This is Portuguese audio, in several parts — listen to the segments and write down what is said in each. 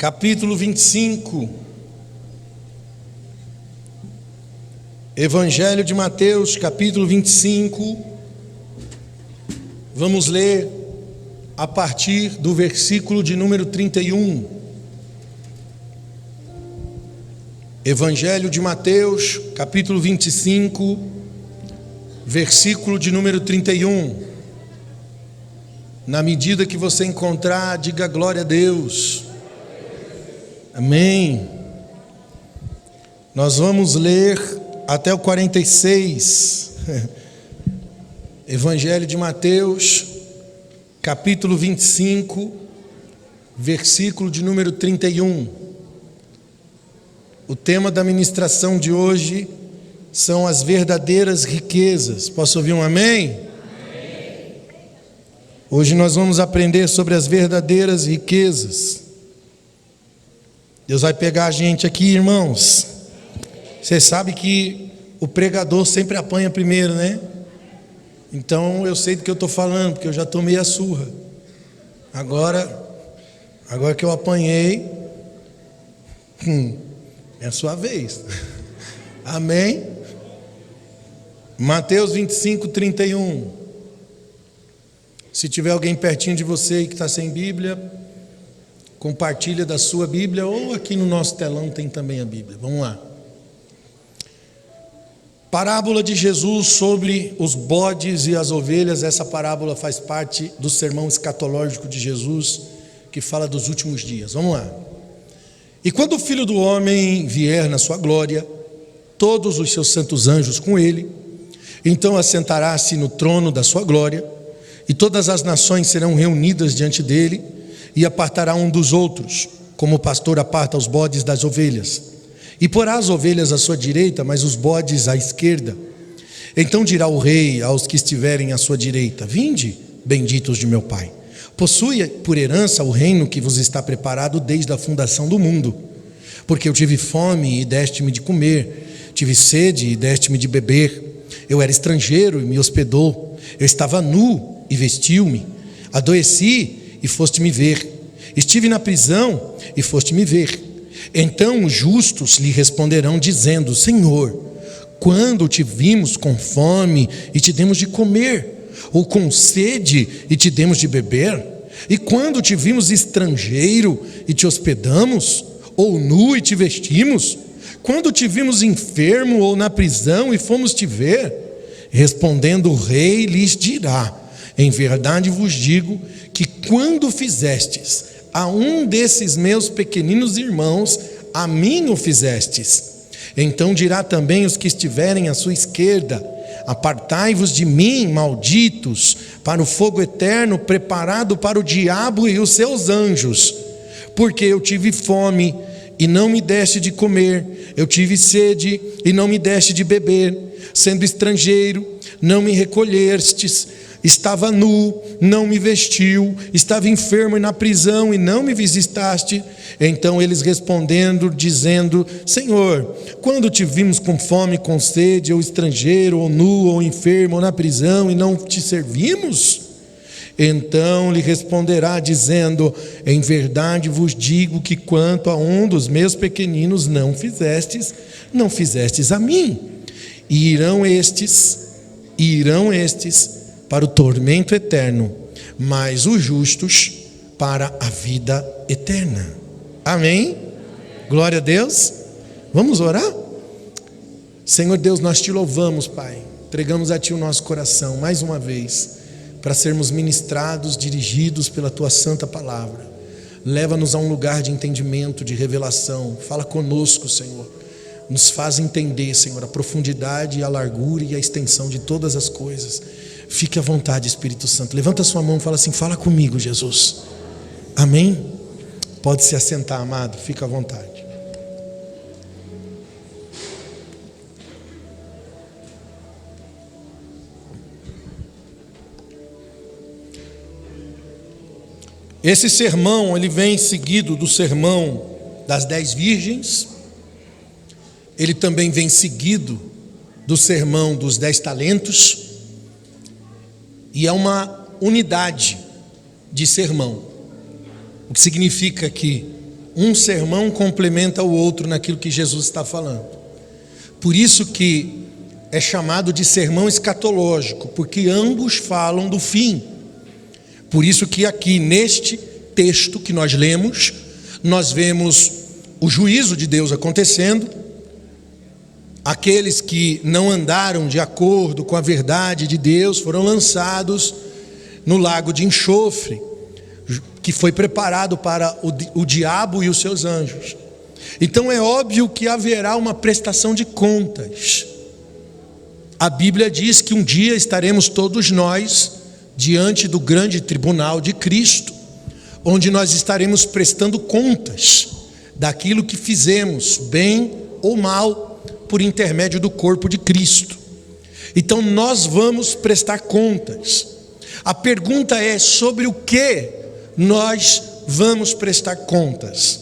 Capítulo 25, Evangelho de Mateus, capítulo 25, vamos ler a partir do versículo de número 31. Evangelho de Mateus, capítulo 25, versículo de número 31. Na medida que você encontrar, diga glória a Deus. Amém. Nós vamos ler até o 46. Evangelho de Mateus, capítulo 25, versículo de número 31. O tema da ministração de hoje são as verdadeiras riquezas. Posso ouvir um amém? Amém. Hoje nós vamos aprender sobre as verdadeiras riquezas. Deus vai pegar a gente aqui, irmãos. Você sabe que o pregador sempre apanha primeiro, né? Então eu sei do que eu estou falando, porque eu já tomei a surra. Agora que eu apanhei, é a sua vez. Amém? Mateus 25, 31. Se tiver alguém pertinho de você que está sem Bíblia, compartilha da sua Bíblia, ou aqui no nosso telão tem também a Bíblia. Vamos lá. Parábola de Jesus sobre os bodes e as ovelhas. Essa parábola faz parte do sermão escatológico de Jesus, que fala dos últimos dias. Vamos lá. E quando o Filho do Homem vier na sua glória, todos os seus santos anjos com ele, então assentará-se no trono da sua glória, e todas as nações serão reunidas diante dele, e apartará um dos outros, como o pastor aparta os bodes das ovelhas. E porá as ovelhas à sua direita, mas os bodes à esquerda. Então dirá o rei aos que estiverem à sua direita: Vinde, benditos de meu Pai, possui por herança o reino que vos está preparado desde a fundação do mundo. Porque eu tive fome e deste-me de comer, tive sede e deste-me de beber, eu era estrangeiro e me hospedou, eu estava nu e vestiu-me, adoeci e foste me ver, estive na prisão e foste me ver. Então os justos lhe responderão dizendo: Senhor, quando te vimos com fome e te demos de comer, ou com sede e te demos de beber? E quando te vimos estrangeiro e te hospedamos, ou nu e te vestimos? Quando te vimos enfermo ou na prisão e fomos te ver? Respondendo o rei lhes dirá: Em verdade vos digo que quando fizestes a um desses meus pequeninos irmãos, a mim o fizestes. Então dirá também os que estiverem à sua esquerda: Apartai-vos de mim, malditos, para o fogo eterno preparado para o diabo e os seus anjos. Porque eu tive fome e não me deste de comer, eu tive sede e não me deste de beber, sendo estrangeiro, não me recolhestes, estava nu, não me vestiu, estava enfermo e na prisão e não me visitaste. Então eles respondendo, dizendo: Senhor, quando te vimos com fome, com sede, ou estrangeiro, ou nu, ou enfermo, ou na prisão, e não te servimos? Então lhe responderá dizendo: Em verdade vos digo que quanto a um dos meus pequeninos não fizestes a mim. E irão estes para o tormento eterno, mas os justos para a vida eterna. Amém? Glória a Deus. Vamos orar? Senhor Deus, nós te louvamos, Pai. Entregamos a Ti o nosso coração mais uma vez, para sermos ministrados, dirigidos pela Tua santa palavra. Leva-nos a um lugar de entendimento, de revelação. Fala conosco, Senhor. Nos faz entender, Senhor, a profundidade, a largura e a extensão de todas as coisas. Fique à vontade, Espírito Santo. Levanta a sua mão e fala assim: fala comigo, Jesus. Amém? Pode se assentar, amado. Fica à vontade. Esse sermão, ele vem seguido do sermão das 10 virgens. Ele também vem seguido do sermão dos 10 talentos. E é uma unidade de sermão, o que significa que um sermão complementa o outro naquilo que Jesus está falando. Por isso que é chamado de sermão escatológico, porque ambos falam do fim. Por isso que aqui neste texto que nós lemos, nós vemos o juízo de Deus acontecendo. Aqueles que não andaram de acordo com a verdade de Deus foram lançados no lago de enxofre, que foi preparado para o diabo e os seus anjos. Então é óbvio que haverá uma prestação de contas. A Bíblia diz que um dia estaremos todos nós diante do grande tribunal de Cristo, onde nós estaremos prestando contas daquilo que fizemos, bem ou mal, por intermédio do corpo de Cristo. Então nós vamos prestar contas. A pergunta é sobre o que nós vamos prestar contas.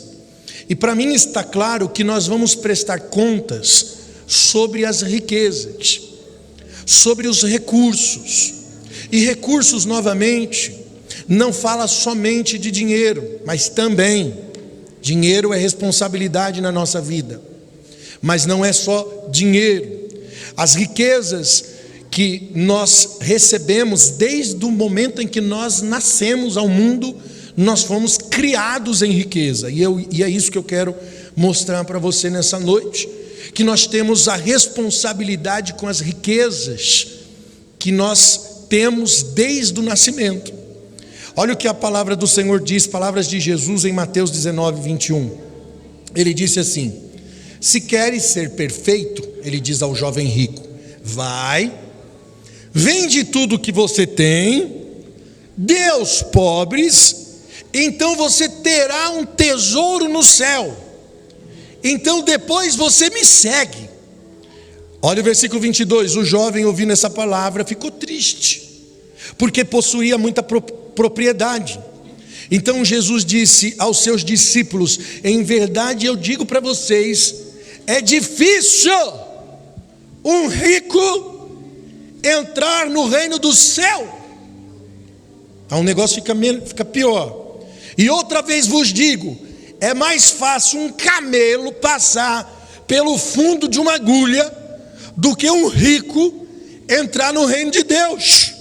E para mim está claro que nós vamos prestar contas sobre as riquezas, sobre os recursos. E recursos, novamente, não fala somente de dinheiro, mas também dinheiro é responsabilidade na nossa vida. Mas não é só dinheiro. As riquezas que nós recebemos desde o momento em que nós nascemos ao mundo, nós fomos criados em riqueza. E é isso que eu quero mostrar para você nessa noite, que nós temos a responsabilidade com as riquezas que nós temos desde o nascimento. Olha o que a palavra do Senhor diz, palavras de Jesus em Mateus 19, 21. Ele disse assim: se queres ser perfeito, ele diz ao jovem rico, vai, vende tudo que você tem, dê aos pobres, então você terá um tesouro no céu. Então depois você me segue. Olha o versículo 22, o jovem ouvindo essa palavra ficou triste, porque possuía muita propriedade. Então Jesus disse aos seus discípulos, em verdade eu digo para vocês, é difícil um rico entrar no reino do céu. Então o negócio fica pior. E outra vez vos digo, é mais fácil um camelo passar pelo fundo de uma agulha do que um rico entrar no reino de Deus.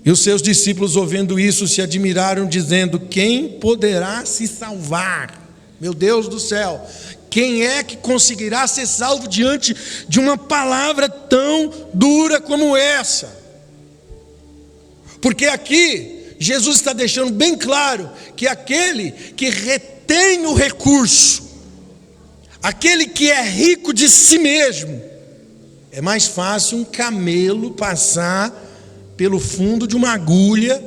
E os seus discípulos, ouvindo isso, se admiraram, dizendo: quem poderá se salvar? Meu Deus do céu, quem é que conseguirá ser salvo diante de uma palavra tão dura como essa? Porque aqui Jesus está deixando bem claro que aquele que retém o recurso, aquele que é rico de si mesmo, é mais fácil um camelo passar pelo fundo de uma agulha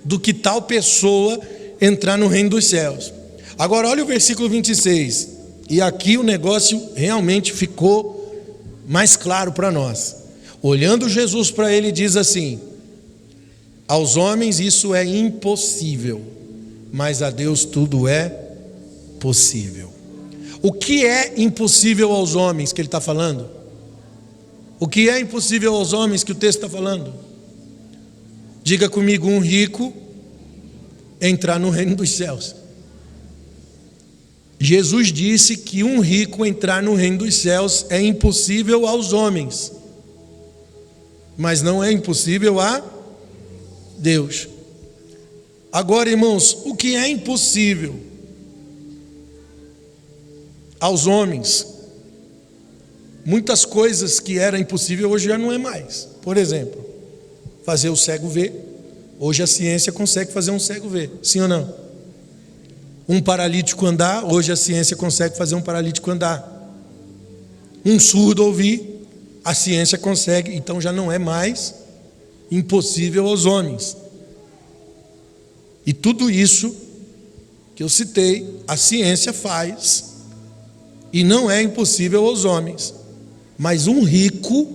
do que tal pessoa entrar no reino dos céus. Agora olha o versículo 26, e aqui o negócio realmente ficou mais claro para nós. Olhando Jesus para ele, diz assim: aos homens isso é impossível, mas a Deus tudo é possível. O que é impossível aos homens que ele está falando? O que é impossível aos homens que o texto está falando? Diga comigo: um rico entrar no reino dos céus. Jesus disse que um rico entrar no reino dos céus é impossível aos homens, mas não é impossível a Deus. Agora, irmãos, o que é impossível aos homens? Muitas coisas que eram impossível hoje já não é mais. Por exemplo, fazer o cego ver. Hoje a ciência consegue fazer um cego ver, sim ou não? Um paralítico andar, hoje a ciência consegue fazer um paralítico andar. Um surdo ouvir, a ciência consegue, então já não é mais impossível aos homens. E tudo isso que eu citei, a ciência faz, e não é impossível aos homens. Mas um rico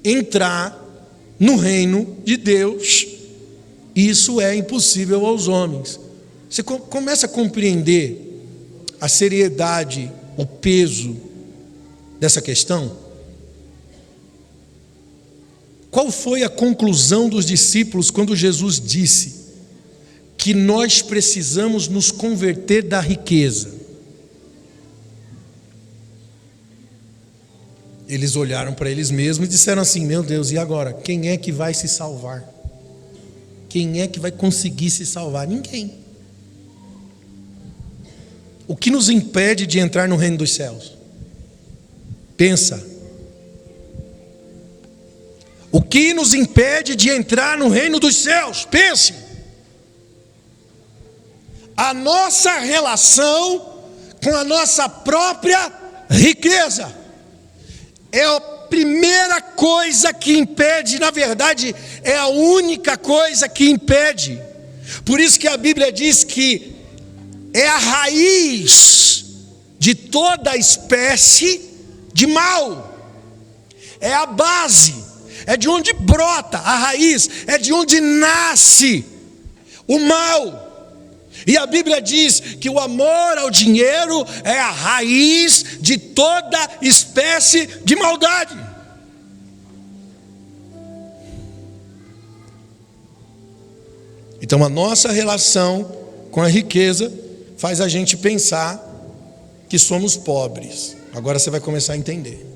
entrar no reino de Deus, isso é impossível aos homens. Você começa a compreender a seriedade, o peso dessa questão? Qual foi a conclusão dos discípulos quando Jesus disse que nós precisamos nos converter da riqueza. Eles olharam para eles mesmos e disseram assim: meu Deus, e agora? Quem é que vai se salvar? Quem é que vai conseguir se salvar? Ninguém. O que nos impede de entrar no reino dos céus? Pensa. O que nos impede de entrar no reino dos céus? Pense. A nossa relação com a nossa própria riqueza é a primeira coisa que impede, na verdade, é a única coisa que impede. Por isso que a Bíblia diz que é a raiz de toda espécie de mal. É a base, é de onde brota a raiz, é de onde nasce o mal. E a Bíblia diz que o amor ao dinheiro é a raiz de toda espécie de maldade. Então a nossa relação com a riqueza faz a gente pensar que somos pobres. Agora você vai começar a entender.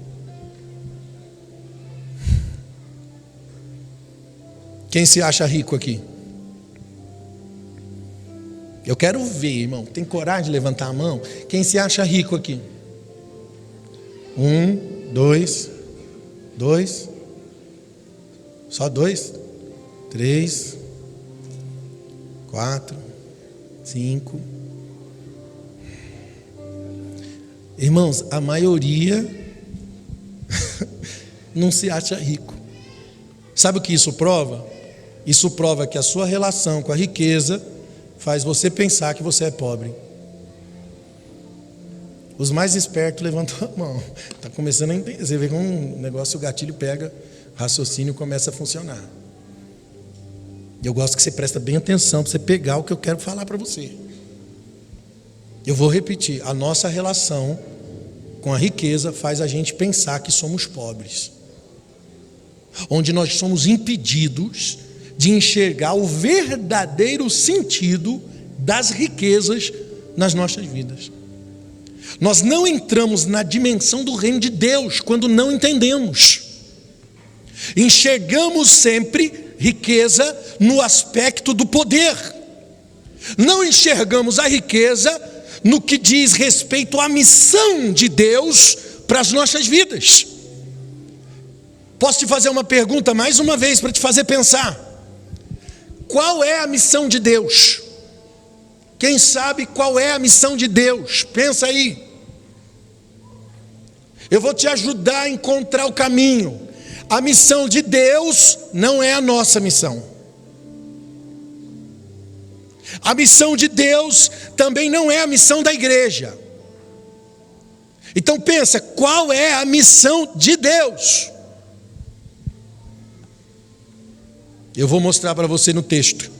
Quem se acha rico aqui? Eu quero ver, irmão. Tem coragem de levantar a mão? Quem se acha rico aqui? 1, 2, só 2, 3, 4, 5. Irmãos, a maioria não se acha rico. Sabe o que isso prova? Isso prova que a sua relação com a riqueza faz você pensar que você é pobre. Os mais espertos levantam a mão. Está começando a entender. Você vê como um negócio, o gatilho pega, o raciocínio começa a funcionar. E eu gosto que você presta bem atenção para você pegar o que eu quero falar para você. Eu vou repetir. A nossa relação com a riqueza faz a gente pensar que somos pobres. Onde nós somos impedidos de enxergar o verdadeiro sentido das riquezas nas nossas vidas. Nós não entramos na dimensão do reino de Deus quando não entendemos. Enxergamos sempre riqueza no aspecto do poder. Não enxergamos a riqueza no que diz respeito à missão de Deus para as nossas vidas. Posso te fazer uma pergunta mais uma vez para te fazer pensar? Qual é a missão de Deus? Quem sabe qual é a missão de Deus? Pensa aí. Eu vou te ajudar a encontrar o caminho. A missão de Deus não é a nossa missão. A missão de Deus também não é a missão da igreja. Então pensa, qual é a missão de Deus? Eu vou mostrar para você no texto.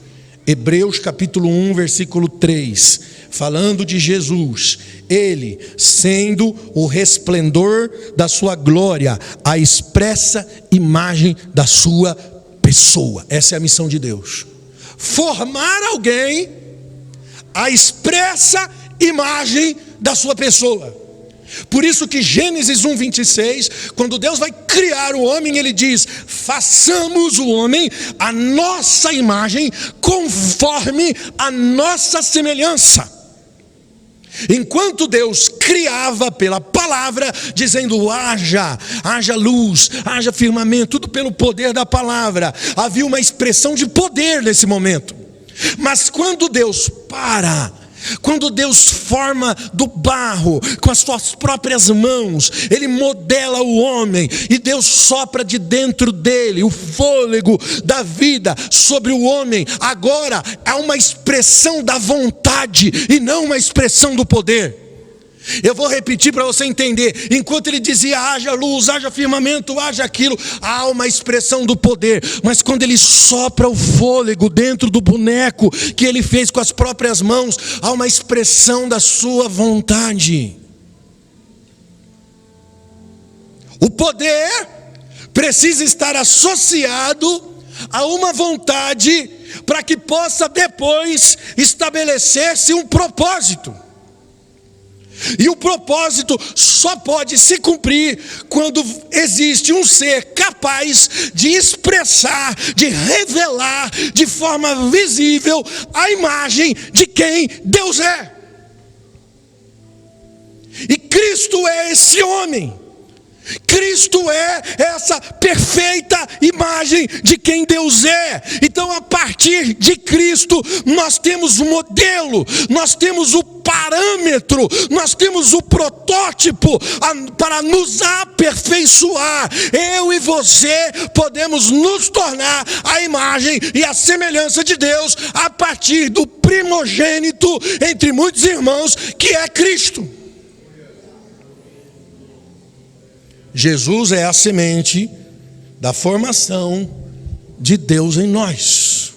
Hebreus capítulo 1, versículo 3. Falando de Jesus. Ele, sendo o resplendor da sua glória, a expressa imagem da sua pessoa. Essa é a missão de Deus. Formar alguém a expressa imagem da sua pessoa. Por isso que Gênesis 1:26, quando Deus vai criar o homem, ele diz: façamos o homem a nossa imagem, conforme a nossa semelhança. Enquanto Deus criava pela palavra, dizendo haja luz, haja firmamento, tudo pelo poder da palavra, havia uma expressão de poder nesse momento. Mas quando Deus quando Deus forma do barro com as suas próprias mãos, Ele modela o homem e Deus sopra de dentro dele o fôlego da vida sobre o homem. Agora há uma expressão da vontade e não uma expressão do poder. Eu vou repetir para você entender. Enquanto ele dizia haja luz, haja firmamento, haja aquilo, há uma expressão do poder. Mas quando ele sopra o fôlego dentro do boneco que ele fez com as próprias mãos, há uma expressão da sua vontade. O poder precisa estar associado a uma vontade para que possa depois estabelecer-se um propósito. E o propósito só pode se cumprir quando existe um ser capaz de expressar, de revelar de forma visível a imagem de quem Deus é. E Cristo é esse homem. Cristo é essa perfeita imagem de quem Deus é. Então, a partir de Cristo, nós temos o modelo, nós temos o parâmetro, nós temos o protótipo para nos aperfeiçoar. Eu e você podemos nos tornar a imagem e a semelhança de Deus a partir do primogênito entre muitos irmãos, que é Cristo. Jesus é a semente da formação de Deus em nós.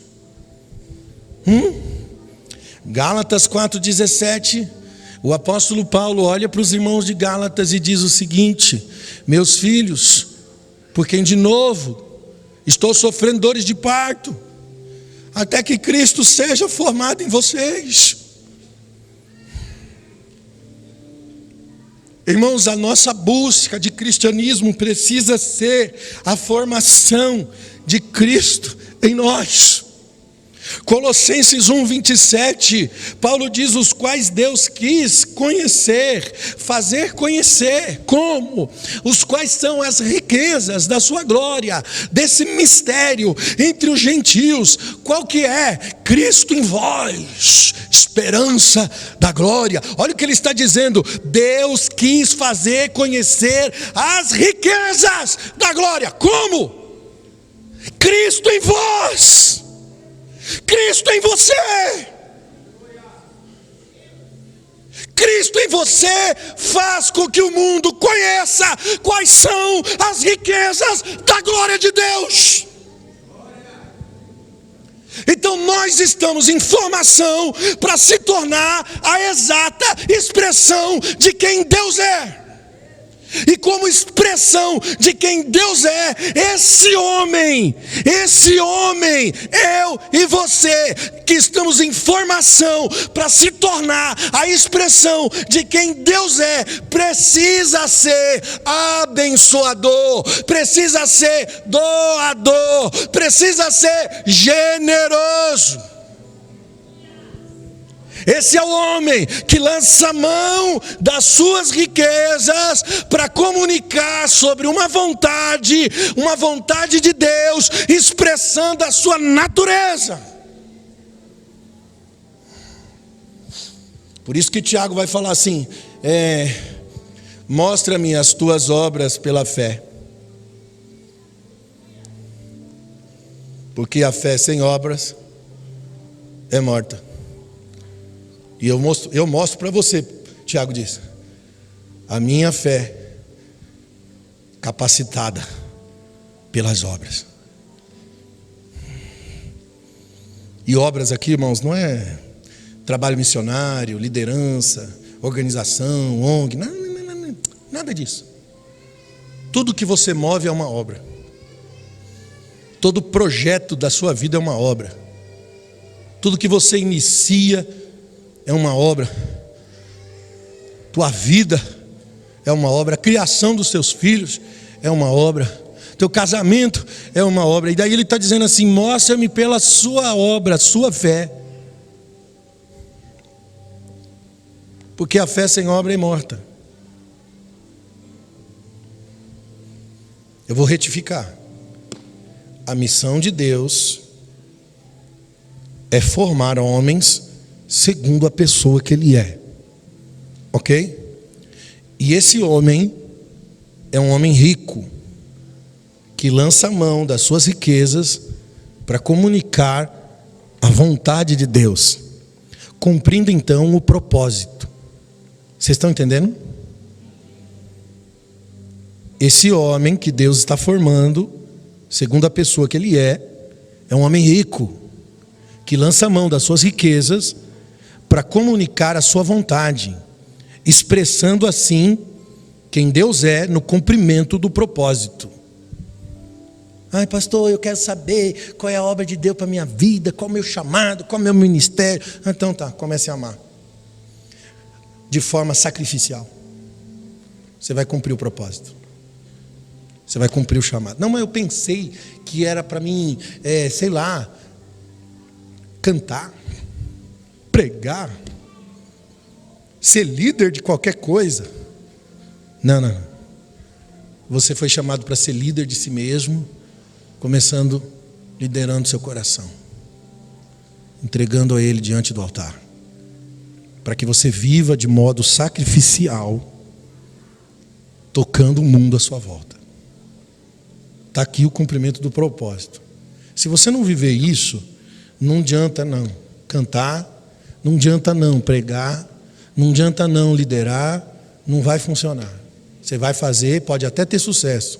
Gálatas 4,17, o apóstolo Paulo olha para os irmãos de Gálatas e diz o seguinte: meus filhos, por quem de novo estou sofrendo dores de parto, até que Cristo seja formado em vocês. Irmãos, a nossa busca de cristianismo precisa ser a formação de Cristo em nós. Colossenses 1:27, Paulo diz: os quais Deus quis conhecer, fazer conhecer. Como? Os quais são as riquezas da sua glória, desse mistério entre os gentios. Qual que é? Cristo em vós, esperança da glória. Olha o que ele está dizendo: Deus quis fazer conhecer as riquezas da glória. Como? Cristo em vós, Cristo em você. Cristo em você faz com que o mundo conheça quais são as riquezas da glória de Deus. Então nós estamos em formação para se tornar a exata expressão de quem Deus é. E como expressão de quem Deus é, esse homem, eu e você, que estamos em formação para se tornar a expressão de quem Deus é, precisa ser abençoador, precisa ser doador, precisa ser generoso. Esse é o homem que lança mão das suas riquezas para comunicar sobre uma vontade de Deus, expressando a sua natureza. Por isso que Tiago vai falar assim: mostra-me as tuas obras pela fé. Porque a fé sem obras é morta. E eu mostro para você, Tiago diz, a minha fé capacitada pelas obras. E obras aqui, irmãos, não é trabalho missionário, liderança, organização, ONG, nada disso. Tudo que você move é uma obra. Todo projeto da sua vida é uma obra. Tudo que você inicia é uma obra. Tua vida é uma obra. A criação dos seus filhos é uma obra. Teu casamento é uma obra. E daí ele está dizendo assim: mostra-me pela sua obra, sua fé. Porque a fé sem obra é morta. Eu vou retificar. A missão de Deus é formar homens segundo a pessoa que ele é. Ok? E esse homem é um homem rico, que lança a mão das suas riquezas para comunicar a vontade de Deus, cumprindo então o propósito. Vocês estão entendendo? Esse homem que Deus está formando, segundo a pessoa que ele é um homem rico, que lança a mão das suas riquezas para comunicar a sua vontade, expressando assim quem Deus é no cumprimento do propósito. Ai, pastor, eu quero saber qual é a obra de Deus para a minha vida, qual é o meu chamado, qual é o meu ministério. Então tá, comece a amar. De forma sacrificial. Você vai cumprir o propósito. Você vai cumprir o chamado. Não, mas eu pensei que era para mim, sei lá, cantar, pregar, ser líder de qualquer coisa. Não. Você foi chamado para ser líder de si mesmo, começando liderando seu coração, entregando a Ele diante do altar, para que você viva de modo sacrificial, tocando o mundo à sua volta. Está aqui o cumprimento do propósito. Se você não viver isso, não adianta não cantar, não adianta não pregar, não adianta não liderar, não vai funcionar. Você vai fazer, pode até ter sucesso.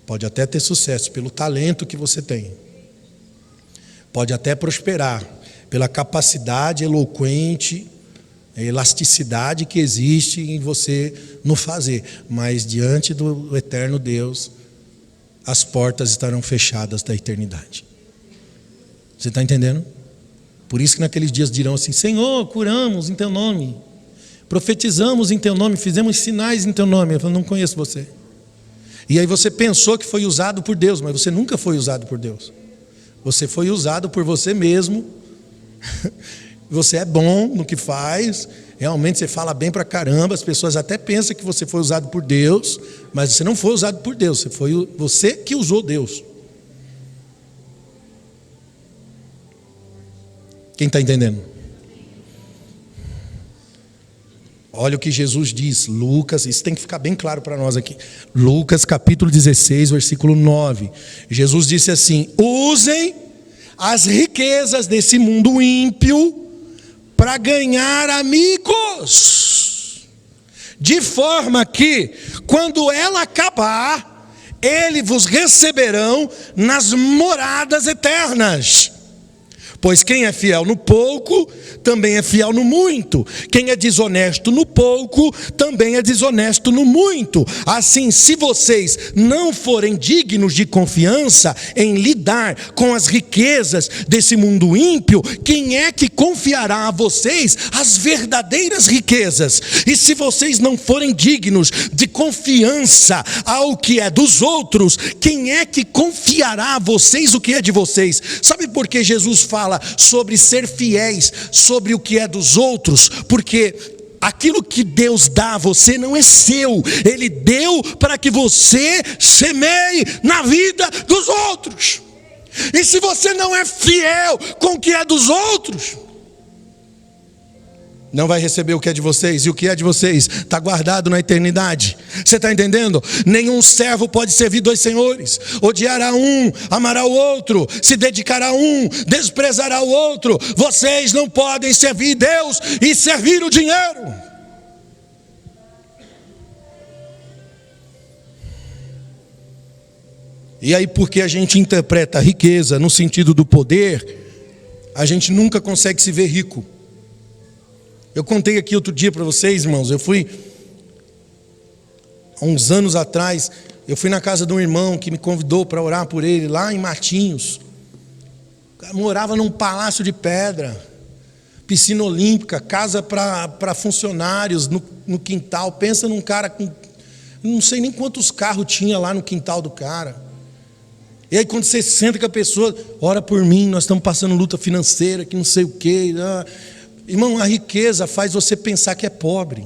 Pode até ter sucesso pelo talento que você tem. Pode até prosperar pela capacidade eloquente, elasticidade que existe em você no fazer. Mas diante do eterno Deus, as portas estarão fechadas da eternidade. Você está entendendo? Por isso que naqueles dias dirão assim: Senhor, curamos em teu nome, profetizamos em teu nome, fizemos sinais em teu nome. Eu falo, não conheço você. E aí você pensou que foi usado por Deus, mas você nunca foi usado por Deus. Você foi usado por você mesmo. Você é bom no que faz, realmente você fala bem pra caramba, as pessoas até pensam que você foi usado por Deus, mas você não foi usado por Deus, você que usou Deus. Quem está entendendo? Olha o que Jesus diz, Lucas, isso tem que ficar bem claro para nós aqui. Lucas capítulo 16, versículo 9. Jesus disse assim: usem as riquezas desse mundo ímpio para ganhar amigos, de forma que, quando ela acabar, eles vos receberão nas moradas eternas. Pois quem é fiel no pouco, também é fiel no muito. Quem é desonesto no pouco, também é desonesto no muito. Assim, se vocês não forem dignos de confiança em lidar com as riquezas desse mundo ímpio, quem é que confiará a vocês as verdadeiras riquezas? E se vocês não forem dignos de confiança ao que é dos outros, quem é que confiará a vocês o que é de vocês? Sabe por que Jesus fala sobre ser fiéis sobre o que é dos outros? Porque aquilo que Deus dá a você não é seu, Ele deu para que você semeie na vida dos outros. E se você não é fiel com o que é dos outros, não vai receber o que é de vocês, e o que é de vocês está guardado na eternidade. Você está entendendo? Nenhum servo pode servir dois senhores. Odiará um, amará o outro, se dedicará a um, desprezará o outro. Vocês não podem servir Deus e servir o dinheiro. E aí, porque a gente interpreta a riqueza no sentido do poder, a gente nunca consegue se ver rico. Eu contei aqui outro dia para vocês, irmãos, eu fui, há uns anos atrás, eu fui na casa de um irmão que me convidou para orar por ele, lá em Matinhos. O cara morava num palácio de pedra, piscina olímpica, casa para funcionários no quintal. Pensa num cara com, não sei nem quantos carros tinha lá no quintal do cara. E aí quando você senta com a pessoa, ora por mim, nós estamos passando luta financeira, que não sei o quê. Irmão, a riqueza faz você pensar que é pobre.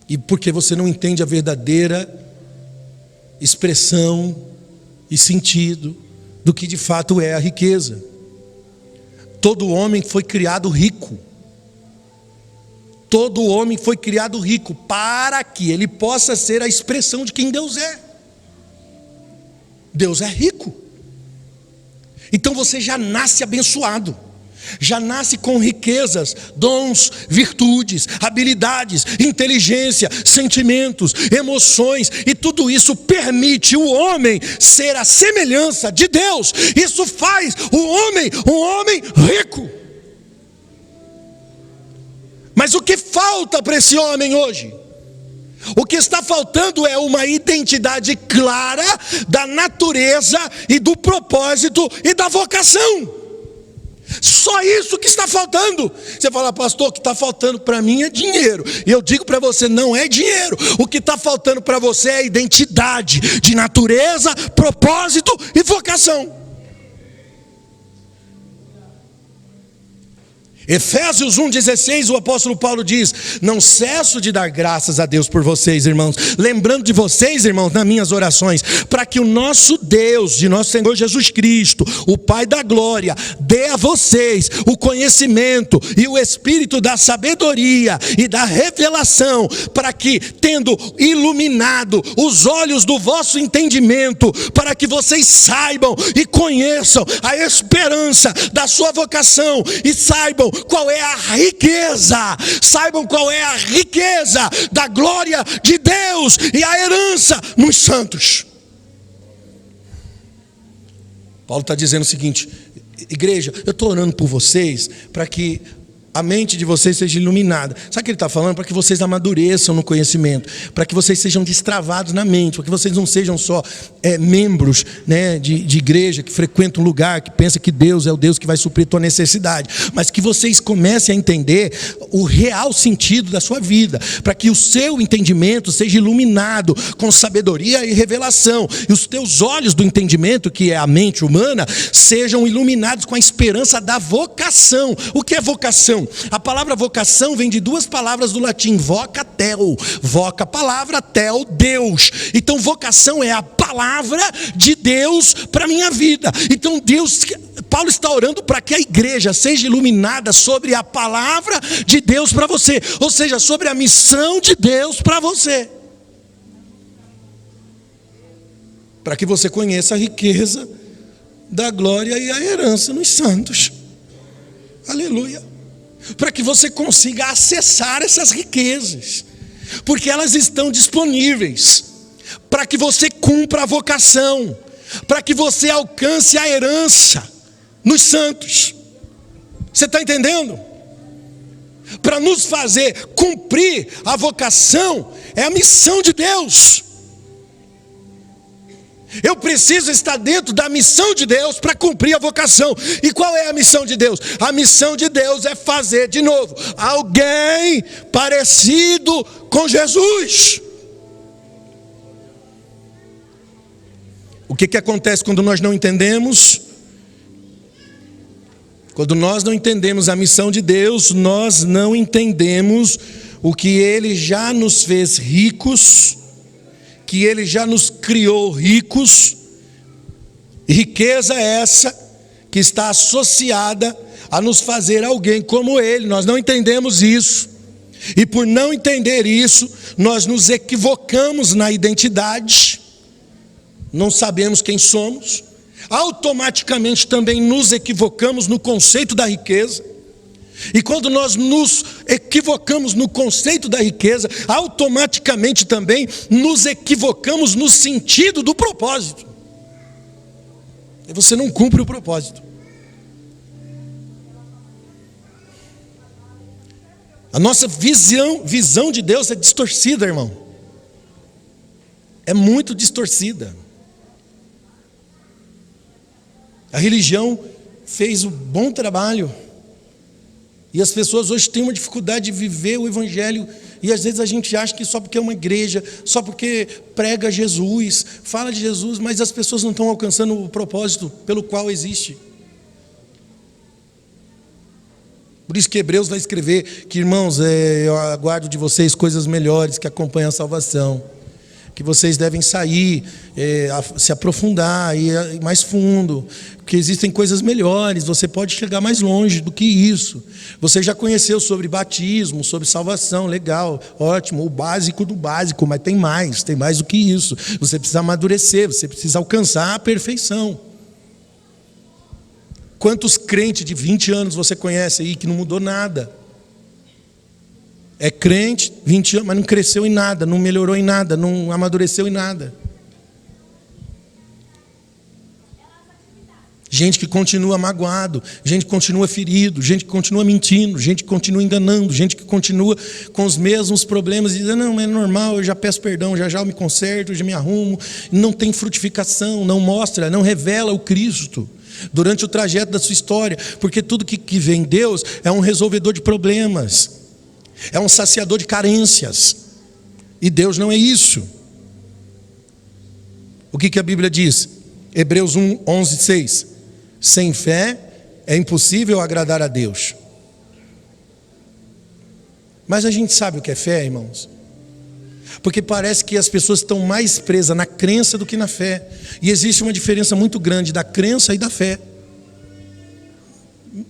E porque você não entende a verdadeira expressão e sentido do que de fato é a riqueza. Todo homem foi criado rico. Todo homem foi criado rico para que ele possa ser a expressão de quem Deus é. Deus é rico. Então você já nasce abençoado, já nasce com riquezas, dons, virtudes, habilidades, inteligência, sentimentos, emoções, e tudo isso permite o homem ser a semelhança de Deus. Isso faz o homem um homem rico. Mas o que falta para esse homem hoje? O que está faltando é uma identidade clara da natureza e do propósito e da vocação. Só isso que está faltando. Você fala, pastor, o que está faltando para mim é dinheiro. E eu digo para você, não é dinheiro. O que está faltando para você é identidade de natureza, propósito e vocação. Efésios 1,16, o apóstolo Paulo diz: não cesso de dar graças a Deus por vocês, irmãos, lembrando de vocês, irmãos, nas minhas orações, para que o nosso Deus, de nosso Senhor Jesus Cristo, o Pai da glória, dê a vocês o conhecimento e o espírito da sabedoria e da revelação, para que, tendo iluminado os olhos do vosso entendimento, para que vocês saibam e conheçam a esperança da sua vocação e saibam qual é a riqueza, saibam qual é a riqueza da glória de Deus e a herança nos santos. Paulo está dizendo o seguinte: igreja, eu estou orando por vocês para que a mente de vocês seja iluminada. Sabe o que ele está falando? Para que vocês amadureçam no conhecimento, para que vocês sejam destravados na mente, para que vocês não sejam só membros, né, de igreja, que frequentam um lugar, que pensa que Deus é o Deus que vai suprir tua necessidade, mas que vocês comecem a entender o real sentido da sua vida, para que o seu entendimento seja iluminado com sabedoria e revelação, e os teus olhos do entendimento, que é a mente humana, sejam iluminados com a esperança da vocação. O que é vocação? A palavra vocação vem de duas palavras do latim, voca, tel. Voca, palavra, tel, Deus. Então vocação é a palavra de Deus para a minha vida. Então Paulo está orando para que a igreja seja iluminada sobre a palavra de Deus para você, ou seja, sobre a missão de Deus para você, para que você conheça a riqueza da glória e a herança nos santos. Aleluia. Para que você consiga acessar essas riquezas, porque elas estão disponíveis, para que você cumpra a vocação, para que você alcance a herança nos santos. Você está entendendo? Para nos fazer cumprir a vocação, é a missão de Deus. Eu preciso estar dentro da missão de Deus para cumprir a vocação. E qual é a missão de Deus? A missão de Deus é fazer de novo alguém parecido com Jesus. O que acontece quando nós não entendemos? Quando nós não entendemos a missão de Deus, nós não entendemos o que Ele já nos fez ricos, que Ele já nos criou ricos. Riqueza essa que está associada a nos fazer alguém como Ele. Nós não entendemos isso, e por não entender isso, nós nos equivocamos na identidade, não sabemos quem somos, automaticamente também nos equivocamos no conceito da riqueza. E quando nós nos equivocamos no conceito da riqueza, automaticamente também nos equivocamos no sentido do propósito. E você não cumpre o propósito. A nossa visão de Deus é distorcida, irmão. É muito distorcida. A religião fez um bom trabalho. E as pessoas hoje têm uma dificuldade de viver o evangelho. E às vezes a gente acha que só porque é uma igreja, só porque prega Jesus, fala de Jesus, mas as pessoas não estão alcançando o propósito pelo qual existe. Por isso que Hebreus vai escrever que, irmãos, eu aguardo de vocês coisas melhores que acompanham a salvação, que vocês devem sair, se aprofundar, ir mais fundo, porque existem coisas melhores, você pode chegar mais longe do que isso. Você já conheceu sobre batismo, sobre salvação, legal, ótimo, o básico do básico, mas tem mais do que isso. Você precisa amadurecer, você precisa alcançar a perfeição. Quantos crentes de 20 anos você conhece aí que não mudou nada? É crente, 20 anos, mas não cresceu em nada, não melhorou em nada, não amadureceu em nada. gente que continua magoado, gente que continua ferido, gente que continua mentindo, gente que continua enganando, gente que continua com os mesmos problemas e diz, não, é normal, eu já peço perdão, já eu me conserto, já me arrumo. Não tem frutificação, não mostra, não revela o Cristo durante o trajeto da sua história, porque tudo que vem em Deus é um resolvedor de problemas, é um saciador de carências, e Deus não é isso. O que a Bíblia diz? Hebreus 11:6. Sem fé é impossível agradar a Deus. Mas a gente sabe o que é fé, irmãos? Porque parece que as pessoas estão mais presas na crença do que na fé. E existe uma diferença muito grande da crença e da fé.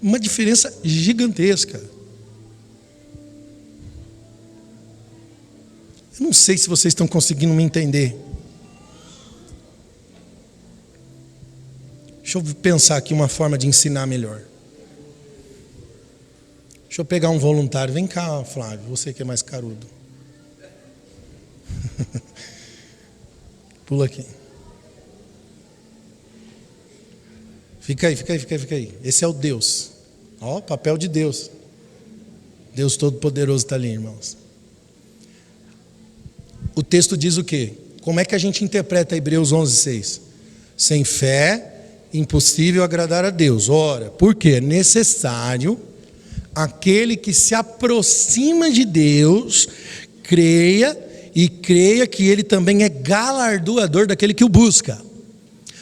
Uma diferença gigantesca. Eu não sei se vocês estão conseguindo me entender. Deixa eu pensar aqui uma forma de ensinar melhor. Deixa eu pegar um voluntário. Vem cá, Flávio, você que é mais carudo. Pula aqui. Fica aí. Esse é o Deus. Ó, papel de Deus. Deus Todo-Poderoso está ali, irmãos. O texto diz o quê? Como é que a gente interpreta Hebreus 11:6? Sem fé, impossível agradar a Deus. Ora, porque é necessário aquele que se aproxima de Deus, creia que Ele também é galardoador daquele que o busca.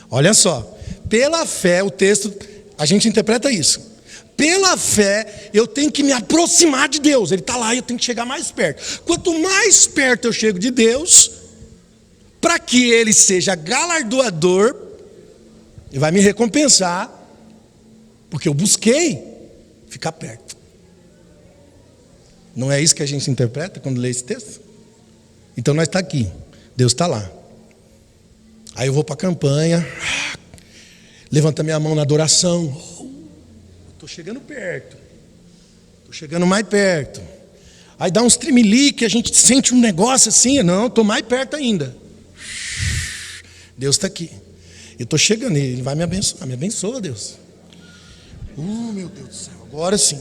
Olha só, pela fé, o texto, a gente interpreta isso. Pela fé, eu tenho que me aproximar de Deus. Ele está lá e eu tenho que chegar mais perto. Quanto mais perto eu chego de Deus, para que Ele seja galardoador, Ele vai me recompensar, porque eu busquei ficar perto. Não é isso que a gente interpreta quando lê esse texto? Então nós estamos aqui, Deus está lá. Aí eu vou para a campanha, levanta minha mão na adoração. Estou chegando perto, estou chegando mais perto. Aí dá uns tremelique, a gente sente um negócio assim, não, estou mais perto ainda. Deus está aqui. Eu estou chegando, Ele vai me abençoar. Me abençoa, Deus. Meu Deus do céu, agora sim.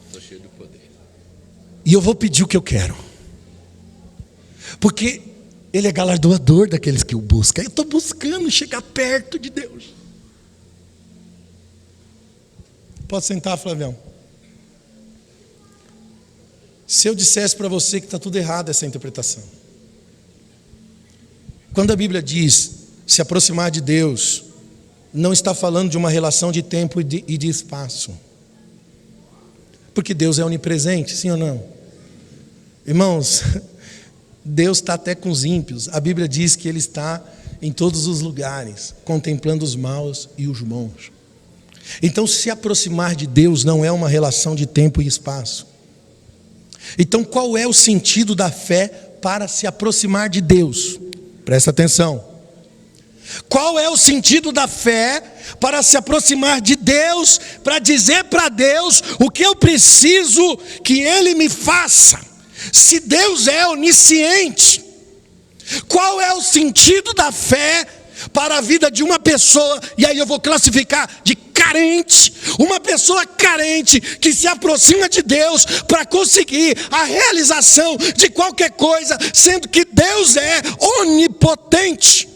Estou cheio de poder. E eu vou pedir o que eu quero. Porque Ele é galardoador daqueles que o buscam. Eu estou buscando chegar perto de Deus. Pode sentar, Flavião. Se eu dissesse para você que está tudo errado essa interpretação. Quando a Bíblia diz se aproximar de Deus, não está falando de uma relação de tempo e de espaço. Porque Deus é onipresente, sim ou não? Irmãos, Deus está até com os ímpios. A Bíblia diz que Ele está em todos os lugares, contemplando os maus e os bons. Então, se aproximar de Deus não é uma relação de tempo e espaço. Então, qual é o sentido da fé para se aproximar de Deus? Presta atenção. Qual é o sentido da fé para se aproximar de Deus, para dizer para Deus o que eu preciso que Ele me faça? Se Deus é onisciente, qual é o sentido da fé para a vida de uma pessoa, e aí eu vou classificar de carente, uma pessoa carente que se aproxima de Deus para conseguir a realização de qualquer coisa, sendo que Deus é onipotente?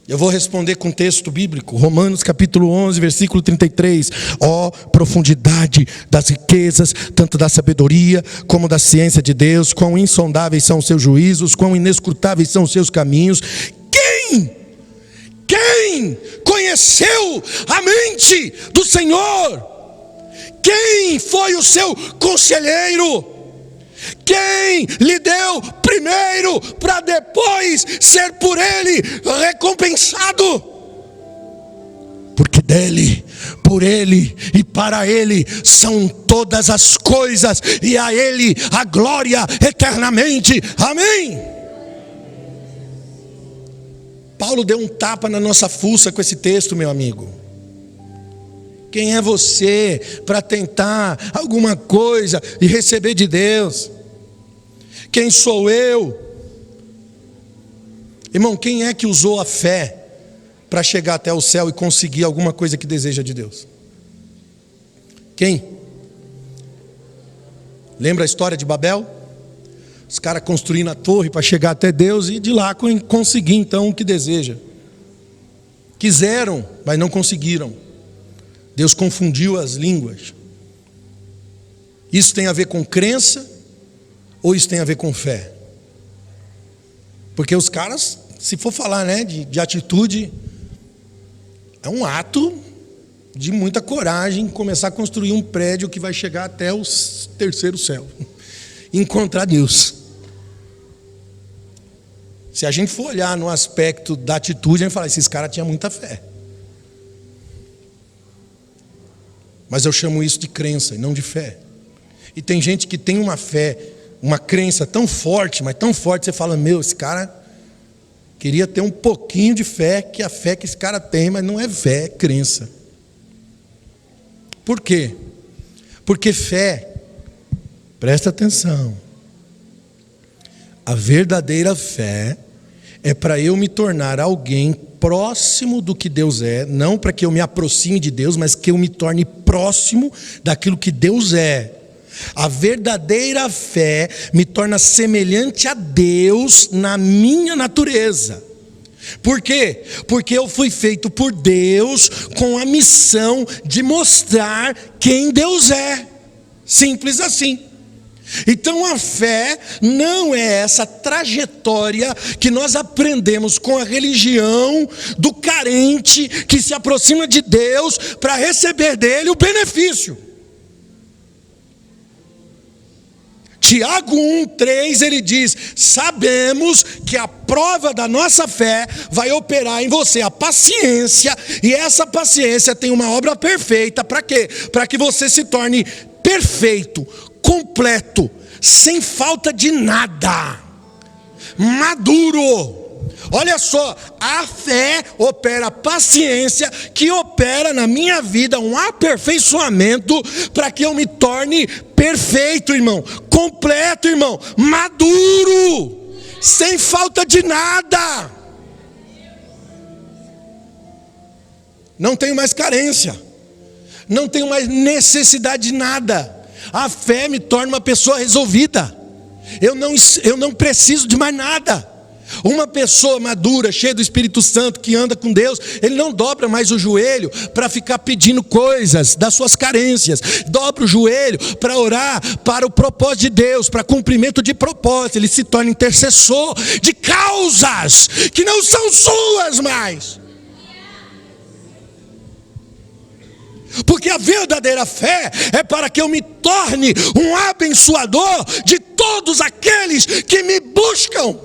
Eu vou responder com texto bíblico, Romanos capítulo 11, versículo 33. Ó profundidade das riquezas, tanto da sabedoria como da ciência de Deus, quão insondáveis são os seus juízos, quão inescrutáveis são os seus caminhos. Quem conheceu a mente do Senhor? Quem foi o seu conselheiro? Quem lhe deu primeiro para depois ser por Ele recompensado? Porque dele, por Ele e para Ele são todas as coisas, e a Ele a glória eternamente. Amém. Paulo deu um tapa na nossa fuça com esse texto, meu amigo. Quem é você para tentar alguma coisa e receber de Deus? Quem sou eu? Irmão, quem é que usou a fé para chegar até o céu e conseguir alguma coisa que deseja de Deus? Quem? Lembra a história de Babel? Os caras construindo a torre para chegar até Deus e de lá conseguir então o que deseja. Quiseram, mas não conseguiram. Deus confundiu as línguas. Isso tem a ver com crença ou isso tem a ver com fé? Porque os caras, se for falar, né, de atitude, é um ato de muita coragem começar a construir um prédio que vai chegar até o terceiro céu, encontrar Deus. Se a gente for olhar no aspecto da atitude, a gente fala, esses caras tinham muita fé. Mas eu chamo isso de crença e não de fé. E tem gente que tem uma fé, uma crença tão forte, mas tão forte, você fala, meu, esse cara queria ter um pouquinho de fé, que a fé que esse cara tem, mas não é fé, é crença. Por quê? Porque fé, presta atenção, a verdadeira fé é para eu me tornar alguém próximo do que Deus é, não para que eu me aproxime de Deus, mas que eu me torne próximo daquilo que Deus é. A verdadeira fé me torna semelhante a Deus na minha natureza. Por quê? Porque eu fui feito por Deus com a missão de mostrar quem Deus é. Simples assim. Então a fé não é essa trajetória que nós aprendemos com a religião do carente que se aproxima de Deus para receber dele o benefício. Tiago 1,3 ele diz, sabemos que a prova da nossa fé vai operar em você a paciência, e essa paciência tem uma obra perfeita, para quê? Para que você se torne perfeito, completo, sem falta de nada, maduro. Olha só, a fé opera a paciência, que opera na minha vida um aperfeiçoamento para que eu me torne perfeito, irmão, completo, irmão, maduro, sem falta de nada. Não tenho mais carência, não tenho mais necessidade de nada. A fé me torna uma pessoa resolvida. Eu não preciso de mais nada. Uma pessoa madura, cheia do Espírito Santo, que anda com Deus, ele não dobra mais o joelho para ficar pedindo coisas das suas carências. Dobra o joelho para orar para o propósito de Deus, para cumprimento de propósito. Ele se torna intercessor de causas que não são suas mais. Porque a verdadeira fé é para que eu me torne um abençoador de todos aqueles que me buscam.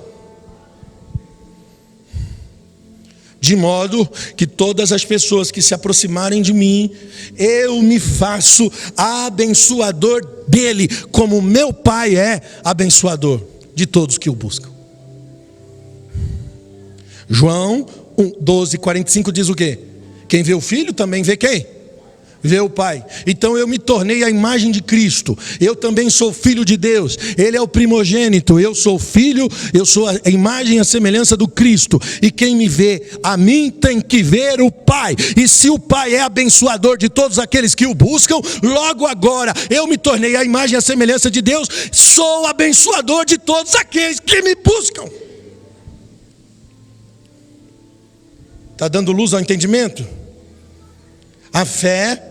De modo que todas as pessoas que se aproximarem de mim, eu me faço abençoador dele, como meu Pai é abençoador de todos que o buscam. João 12:45 diz o quê? Quem vê o Filho também vê quem? Vê o Pai. Então eu me tornei a imagem de Cristo. Eu também sou filho de Deus. Ele é o primogênito. Eu sou filho. Eu sou a imagem e a semelhança do Cristo. E quem me vê a mim tem que ver o Pai. E se o Pai é abençoador de todos aqueles que o buscam, logo agora eu me tornei a imagem e a semelhança de Deus. Sou abençoador de todos aqueles que me buscam. Está dando luz ao entendimento? A fé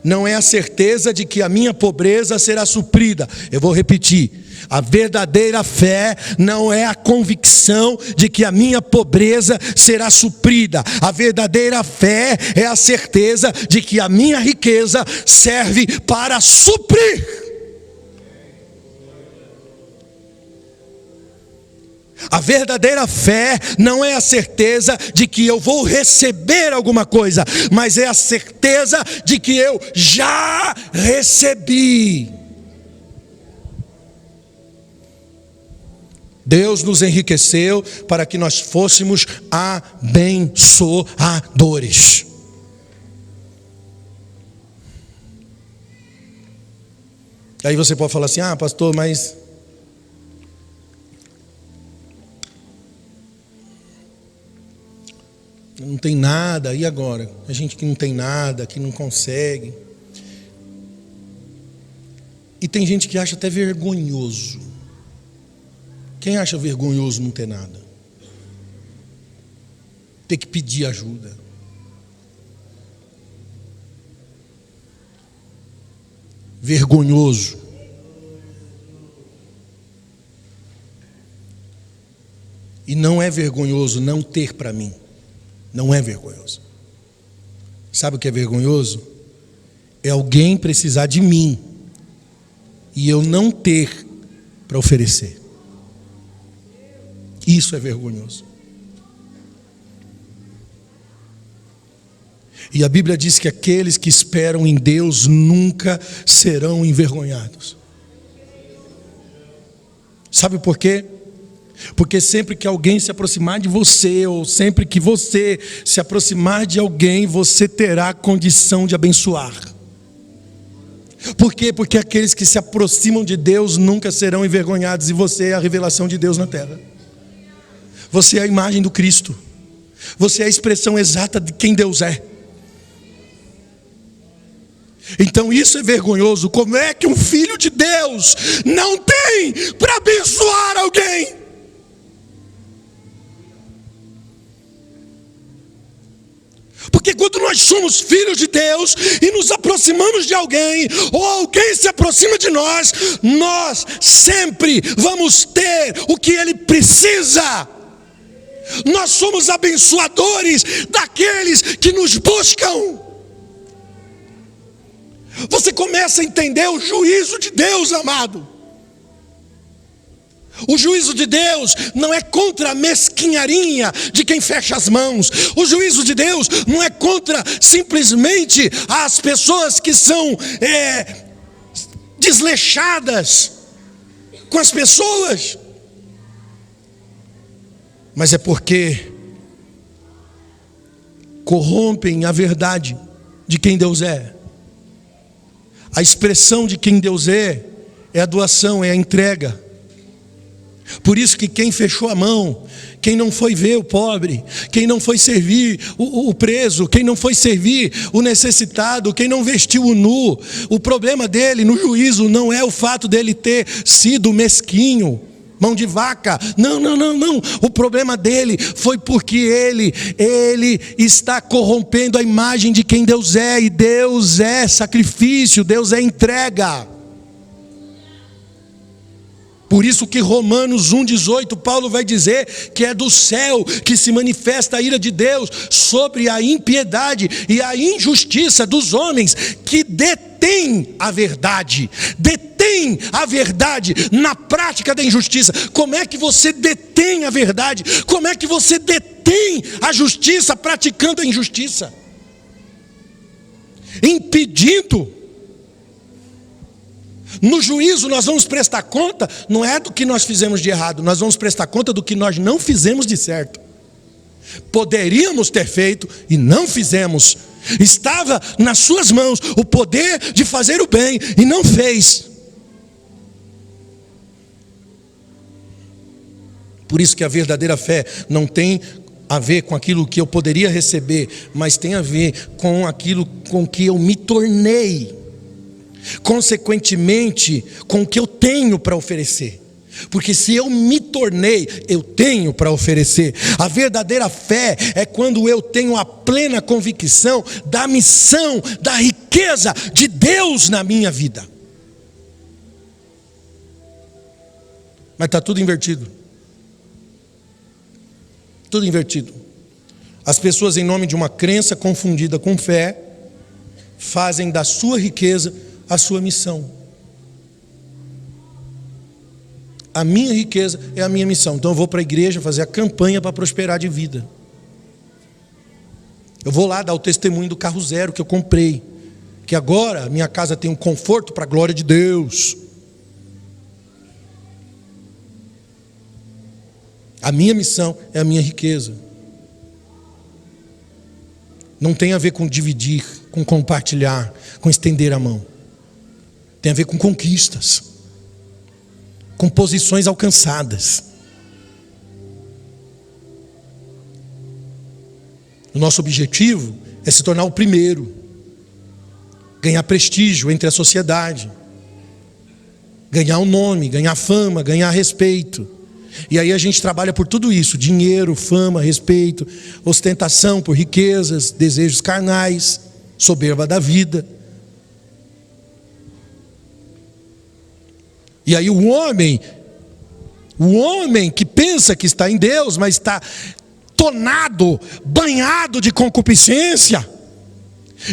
não é a certeza de que a minha pobreza será suprida. Eu vou repetir. A verdadeira fé não é a convicção de que a minha pobreza será suprida. A verdadeira fé é a certeza de que a minha riqueza serve para suprir. A verdadeira fé não é a certeza de que eu vou receber alguma coisa, mas é a certeza de que eu já recebi. Deus nos enriqueceu para que nós fôssemos abençoadores. Aí você pode falar assim, pastor, mas não tem nada, e agora? A gente que não tem nada, que não consegue. E tem gente que acha até vergonhoso. Quem acha vergonhoso não ter nada? Ter que pedir ajuda. Vergonhoso. E não é vergonhoso não ter para mim. Não é vergonhoso. Sabe o que é vergonhoso? É alguém precisar de mim e eu não ter para oferecer. Isso é vergonhoso. E a Bíblia diz que aqueles que esperam em Deus nunca serão envergonhados. Sabe por quê? Porque sempre que alguém se aproximar de você, ou sempre que você se aproximar de alguém, você terá condição de abençoar. Por quê? Porque aqueles que se aproximam de Deus nunca serão envergonhados, e você é a revelação de Deus na terra. Você é a imagem do Cristo. Você é a expressão exata de quem Deus é. Então isso é vergonhoso. Como é que um filho de Deus não tem para abençoar alguém? Porque quando nós somos filhos de Deus e nos aproximamos de alguém, ou alguém se aproxima de nós, nós sempre vamos ter o que ele precisa. Nós somos abençoadores daqueles que nos buscam. Você começa a entender o juízo de Deus, amado. O juízo de Deus não é contra a mesquinharia de quem fecha as mãos. O juízo de Deus não é contra simplesmente as pessoas que são desleixadas com as pessoas. Mas é porque corrompem a verdade de quem Deus é. A expressão de quem Deus é a doação, é a entrega. Por isso que quem fechou a mão, quem não foi ver o pobre, quem não foi servir o preso, quem não foi servir o necessitado, quem não vestiu o nu, o problema dele no juízo não é o fato dele ter sido mesquinho, mão de vaca. Não. O problema dele foi porque ele está corrompendo a imagem de quem Deus é. E Deus é sacrifício, Deus é entrega. Por isso que Romanos 1,18, Paulo vai dizer que é do céu que se manifesta a ira de Deus sobre a impiedade e a injustiça dos homens que detêm a verdade na prática da injustiça. Como é que você detém a verdade? Como é que você detém a justiça praticando a injustiça? Impedindo. No juízo nós vamos prestar conta, não é do que nós fizemos de errado, nós vamos prestar conta do que nós não fizemos de certo. Poderíamos ter feito e não fizemos. Estava nas suas mãos o poder de fazer o bem e não fez. Por isso que a verdadeira fé não tem a ver com aquilo que eu poderia receber, mas tem a ver com aquilo com que eu me tornei. Consequentemente, com o que eu tenho para oferecer. Porque se eu me tornei, eu tenho para oferecer. A verdadeira fé é quando eu tenho a plena convicção da missão, da riqueza de Deus na minha vida. Mas está tudo invertido. Tudo invertido. As pessoas, em nome de uma crença confundida com fé, fazem da sua riqueza a sua missão. A minha riqueza é a minha missão. Então eu vou para a igreja fazer a campanha para prosperar de vida. Eu vou lá dar o testemunho do carro zero que eu comprei, que agora a minha casa tem um conforto para a glória de Deus. A minha missão é a minha riqueza. Não tem a ver com dividir, com compartilhar, com estender a mão. Tem a ver com conquistas, com posições alcançadas. O nosso objetivo é se tornar o primeiro, ganhar prestígio entre a sociedade, ganhar um nome, ganhar fama, ganhar respeito. E aí a gente trabalha por tudo isso: dinheiro, fama, respeito, ostentação por riquezas, desejos carnais, soberba da vida. E aí o homem que pensa que está em Deus, mas está tonado, banhado de concupiscência,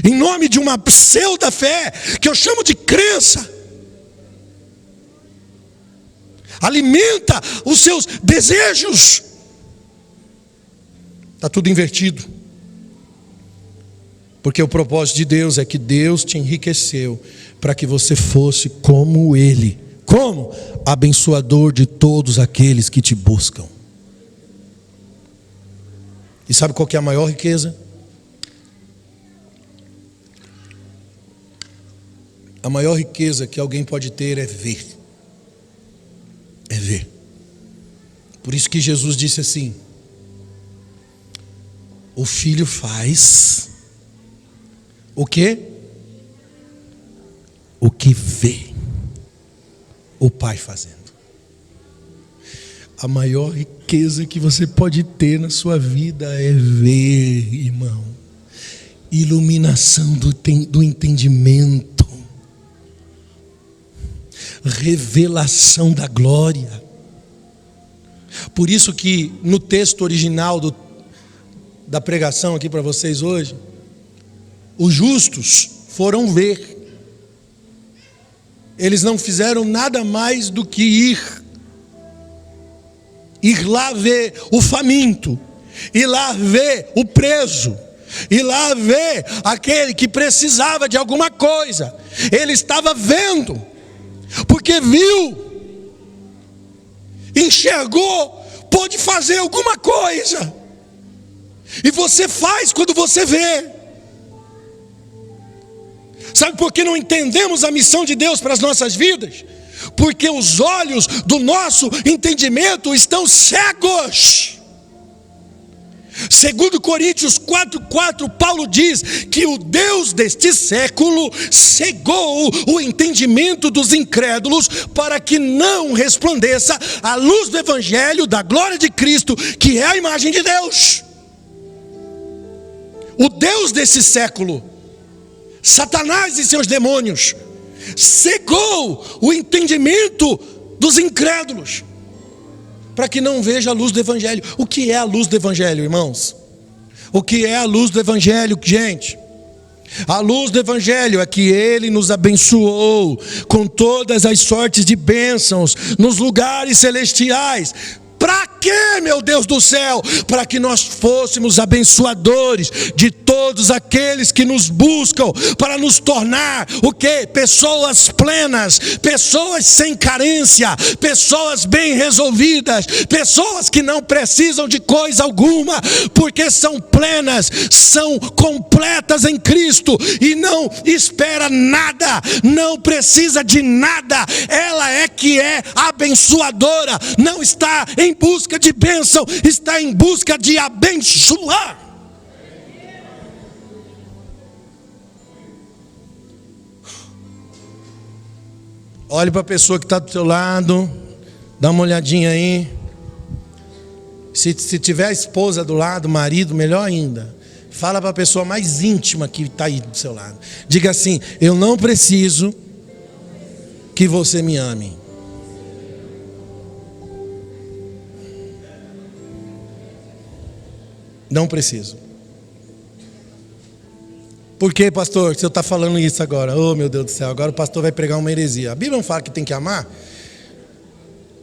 em nome de uma pseudo-fé, que eu chamo de crença, alimenta os seus desejos. Está tudo invertido. Porque o propósito de Deus é que Deus te enriqueceu para que você fosse como Ele. Como? Abençoador de todos aqueles que te buscam. E sabe qual que é a maior riqueza? A maior riqueza que alguém pode ter é ver. É ver. Por isso que Jesus disse assim: o filho faz o quê? O que vê o pai fazendo. A maior riqueza que você pode ter na sua vida é ver, irmão. Iluminação do entendimento. Revelação da glória. Por isso que no texto original da pregação aqui para vocês hoje, os justos foram ver. Eles não fizeram nada mais do que ir lá ver o faminto, ir lá ver o preso, ir lá ver aquele que precisava de alguma coisa. Ele estava vendo, porque viu, enxergou, pôde fazer alguma coisa. E você faz quando você vê. Sabe por que não entendemos a missão de Deus para as nossas vidas? Porque os olhos do nosso entendimento estão cegos. Segundo Coríntios 4:4, Paulo diz que o Deus deste século cegou o entendimento dos incrédulos para que não resplandeça a luz do Evangelho da glória de Cristo, que é a imagem de Deus. O Deus desse século, Satanás e seus demônios, cegou o entendimento dos incrédulos para que não veja a luz do Evangelho. O que é a luz do Evangelho, irmãos? O que é a luz do Evangelho, gente? A luz do Evangelho é que Ele nos abençoou com todas as sortes de bênçãos nos lugares celestiais. Para quê, meu Deus do céu? Para que nós fôssemos abençoadores de todos aqueles que nos buscam, para nos tornar o quê? Pessoas plenas, pessoas sem carência, pessoas bem resolvidas, pessoas que não precisam de coisa alguma, porque são plenas, são completas em Cristo e não espera nada, não precisa de nada. Ela é que é abençoadora, não está em busca de bênção, está em busca de abençoar. Olhe para a pessoa que está do seu lado, dá uma olhadinha aí. Se tiver a esposa do lado, marido, melhor ainda. Fala para a pessoa mais íntima que está aí do seu lado. Diga assim: eu não preciso que você me ame. Não preciso. Por que, pastor, você está falando isso agora? Oh, meu Deus do céu, agora o pastor vai pregar uma heresia. A Bíblia não fala que tem que amar?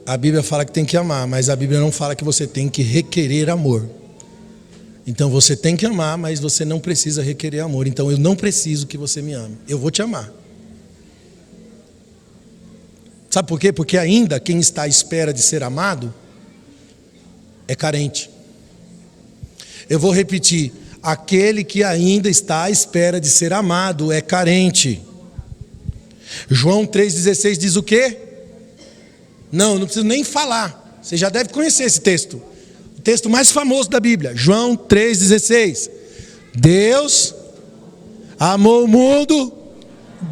A Bíblia fala que tem que amar, mas a Bíblia não fala que você tem que requerer amor. Então você tem que amar, mas você não precisa requerer amor. Então eu não preciso que você me ame. Eu vou te amar. Sabe por quê? Porque ainda quem está à espera de ser amado é carente. Eu vou repetir: aquele que ainda está à espera de ser amado é carente. João 3,16 diz o quê? Não preciso nem falar. Você já deve conhecer esse texto. O texto mais famoso da Bíblia, João 3,16. Deus amou o mundo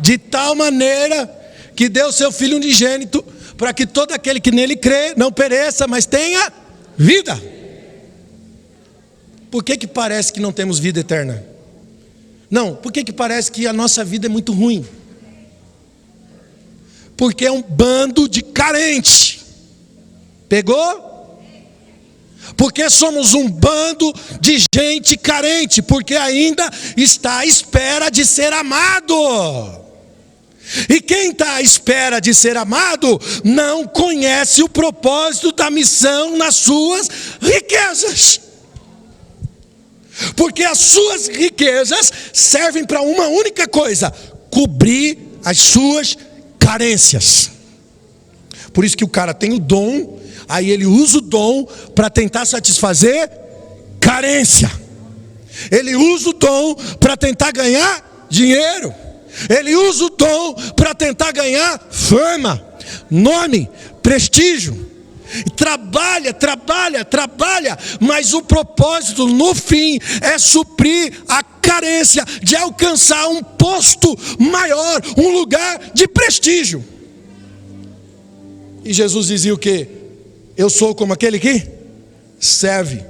de tal maneira que deu seu Filho unigênito, para que todo aquele que nele crê não pereça, mas tenha vida. Por que parece que não temos vida eterna? Não, por que parece que a nossa vida é muito ruim? Porque é um bando de carente. Pegou? Porque somos um bando de gente carente, porque ainda está à espera de ser amado. E quem está à espera de ser amado não conhece o propósito da missão nas suas riquezas. Porque as suas riquezas servem para uma única coisa: cobrir as suas carências. Por isso que o cara tem o dom, aí ele usa o dom para tentar satisfazer carência. Ele usa o dom para tentar ganhar dinheiro. Ele usa o dom para tentar ganhar fama, nome, prestígio. Trabalha, mas o propósito no fim é suprir a carência de alcançar um posto maior, um lugar de prestígio. E Jesus dizia o quê? Eu sou como aquele que serve.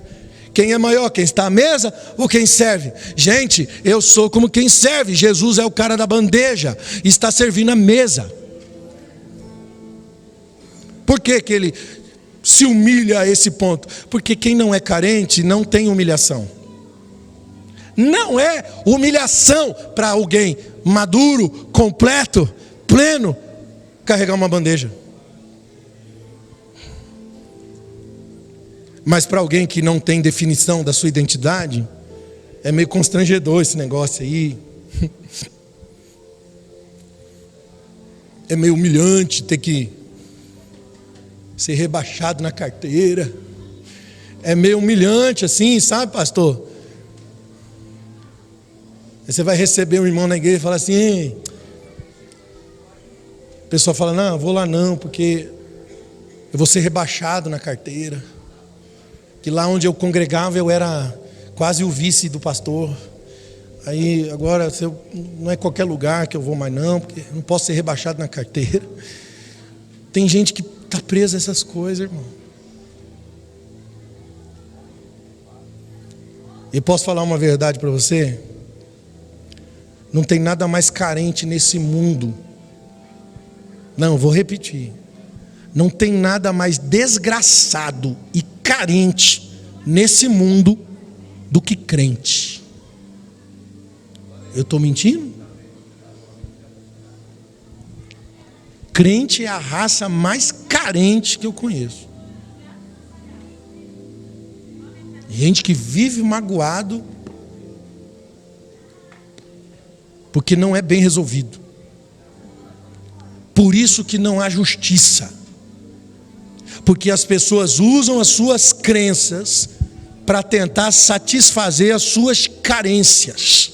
Quem é maior, quem está à mesa ou quem serve? Gente, eu sou como quem serve. Jesus é o cara da bandeja, está servindo a mesa. Por que ele se humilha a esse ponto? Porque quem não é carente não tem humilhação. Não é humilhação para alguém maduro, completo, pleno, carregar uma bandeja. Mas para alguém que não tem definição da sua identidade, é meio constrangedor esse negócio aí. É meio humilhante ter que ser rebaixado na carteira. É meio humilhante assim, sabe, pastor? Aí você vai receber um irmão na igreja e fala assim: ei. A pessoa fala: não, vou lá não, porque eu vou ser rebaixado na carteira. Que lá onde eu congregava eu era quase o vice do pastor. Aí agora não é qualquer lugar que eu vou mais não, porque eu não posso ser rebaixado na carteira. Tem gente que está presa a essas coisas, irmão. E posso falar uma verdade para você? Não tem nada mais carente nesse mundo. Não, vou repetir. Não tem nada mais desgraçado e carente nesse mundo do que crente. Eu estou mentindo? Crente é a raça mais carente que eu conheço. Gente que vive magoado porque não é bem resolvido. Por isso que não há justiça. Porque as pessoas usam as suas crenças para tentar satisfazer as suas carências.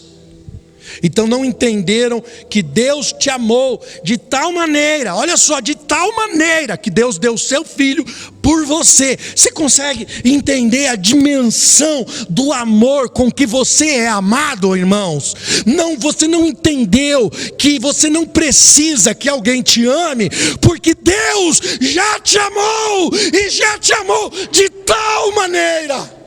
Então não entenderam que Deus te amou de tal maneira, olha só, de tal maneira que Deus deu o seu Filho por você. Você consegue entender a dimensão do amor com que você é amado, irmãos? Não, você não entendeu que você não precisa que alguém te ame, porque Deus já te amou e já te amou de tal maneira.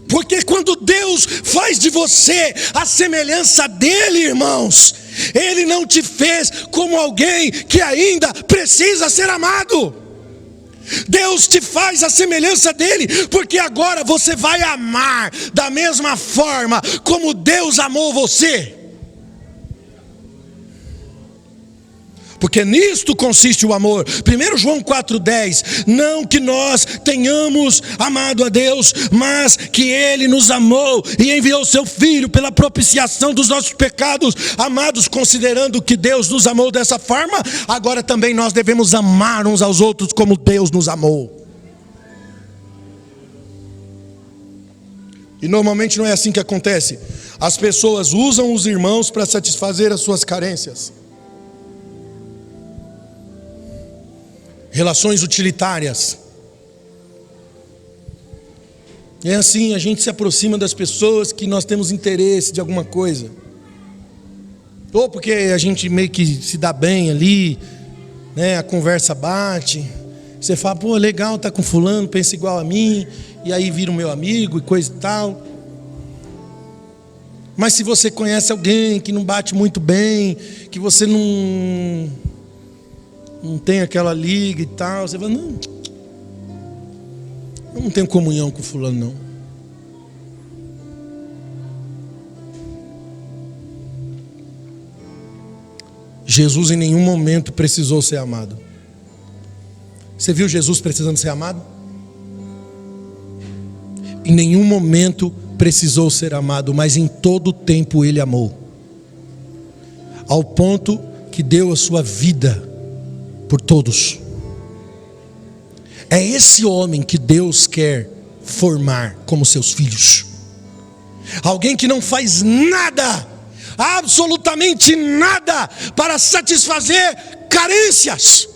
Porque quando Deus faz de você a semelhança dele, irmãos, Ele não te fez como alguém que ainda precisa ser amado. Deus te faz a semelhança dele, porque agora você vai amar da mesma forma como Deus amou você. Porque nisto consiste o amor. 1 João 4,10. Não que nós tenhamos amado a Deus, mas que Ele nos amou e enviou seu Filho pela propiciação dos nossos pecados. Amados, considerando que Deus nos amou dessa forma, agora também nós devemos amar uns aos outros como Deus nos amou. E normalmente não é assim que acontece. As pessoas usam os irmãos para satisfazer as suas carências. relações utilitárias. É assim, a gente se aproxima das pessoas que nós temos interesse de alguma coisa. Ou porque a gente meio que se dá bem ali, né? A conversa bate. Você fala, pô, legal, tá com fulano, pensa igual a mim. E aí vira o meu amigo e coisa e tal. Mas se você conhece alguém que não bate muito bem, que você não tem aquela liga e tal, você fala, não, eu não tenho comunhão com fulano não. Jesus em nenhum momento precisou ser amado. Você viu Jesus precisando ser amado? Em nenhum momento precisou ser amado, mas em todo o tempo Ele amou. Ao ponto que deu a sua vida por todos. É esse homem que Deus quer formar como seus filhos. Alguém que não faz nada, absolutamente nada, para satisfazer carências.